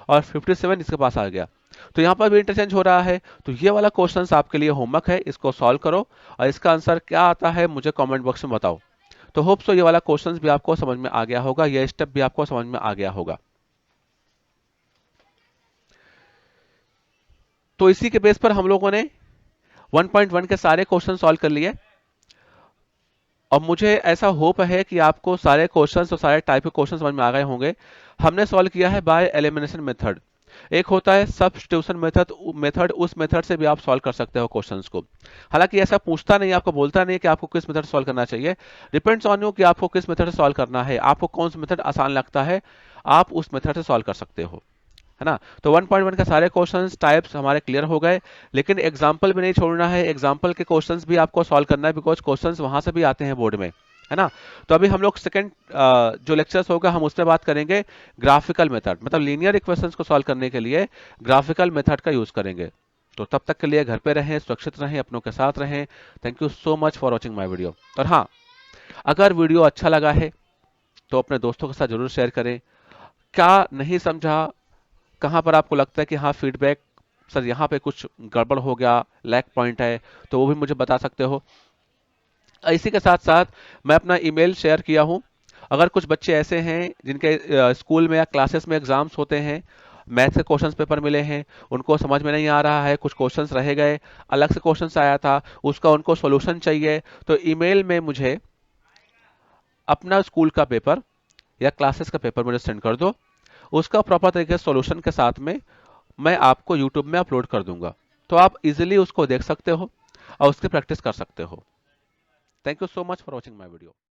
और 57 इसके पास आ गया, तो यहाँ पर भी इंटरचेंज हो रहा है। तो ये वाला क्वेश्चन आपके लिए होमवर्क है, इसको सॉल्व करो, और इसका आंसर क्या आता है मुझे कमेंट बॉक्स में बताओ। तो होप सो ये वाला क्वेश्चन भी आपको समझ में आ गया होगा, ये स्टेप भी आपको समझ में आ गया होगा। तो इसी के बेस पर हम लोगों ने 1.1 के सारे क्वेश्चन सॉल्व कर लिए, और मुझे ऐसा होप है कि आपको सारे क्वेश्चंस और सारे टाइप के क्वेश्चन समझ में आ गए होंगे। हमने सॉल्व किया है बाय एलिमिनेशन मेथड, एक होता है सब्स्टिट्यूशन मेथड, उस मेथड से भी आप सॉल्व कर सकते हो क्वेश्चंस को। हालांकि ऐसा पूछता नहीं, आपको बोलता नहीं कि आपको किस मेथड सॉल्व करना चाहिए, डिपेंड्स ऑन यू कि आपको किस मेथड से सॉल्व करना है, आपको कौन सा मेथड आसान लगता है, आप उस मेथड से सॉल्व कर सकते हो, है ना। तो 1.1 के सारे क्वेश्चंस टाइप्स हमारे क्लियर हो गए, लेकिन एग्जाम्पल भी नहीं छोड़ना है, एग्जाम्पल के क्वेश्चंस भी आपको सॉल्व करना है, बिकॉज क्वेश्चंस वहां से भी आते हैं बोर्ड में, है ना। तो अभी हम लोग सेकंड जो लेक्चर्स होगा हम उसमें बात करेंगे ग्राफिकल मेथड, मतलब लीनियर इक्वेशंस को सॉल्व करने के लिए ग्राफिकल मेथड का यूज करेंगे। तो तब तक के लिए घर पे रहें, सुरक्षित रहें, अपनों के साथ रहें। Thank you so much for watching my video. और हाँ, अगर वीडियो अच्छा लगा है तो अपने दोस्तों के साथ जरूर शेयर करें। क्या नहीं समझा, कहाँ पर आपको लगता है कि हाँ फीडबैक, सर यहाँ पे कुछ गड़बड़ हो गया, लैक पॉइंट है, तो वो भी मुझे बता सकते हो। इसी के साथ साथ मैं अपना ईमेल शेयर किया हूँ। अगर कुछ बच्चे ऐसे हैं जिनके स्कूल में या क्लासेस में एग्जाम्स होते हैं, मैथ के क्वेश्चंस पेपर मिले हैं, उनको समझ में नहीं आ रहा है, कुछ क्वेश्चंस रह गए, अलग से क्वेश्चंस आया था, उसका उनको सॉल्यूशन चाहिए, तो ईमेल में मुझे अपना स्कूल का पेपर या क्लासेस का पेपर मुझे सेंड कर दो। उसका प्रॉपर तरीके से सॉल्यूशन के साथ में मैं आपको यूट्यूब में अपलोड कर दूंगा, तो आप इजीली उसको देख सकते हो और उसकी प्रैक्टिस कर सकते हो। Thank you so much for watching my video.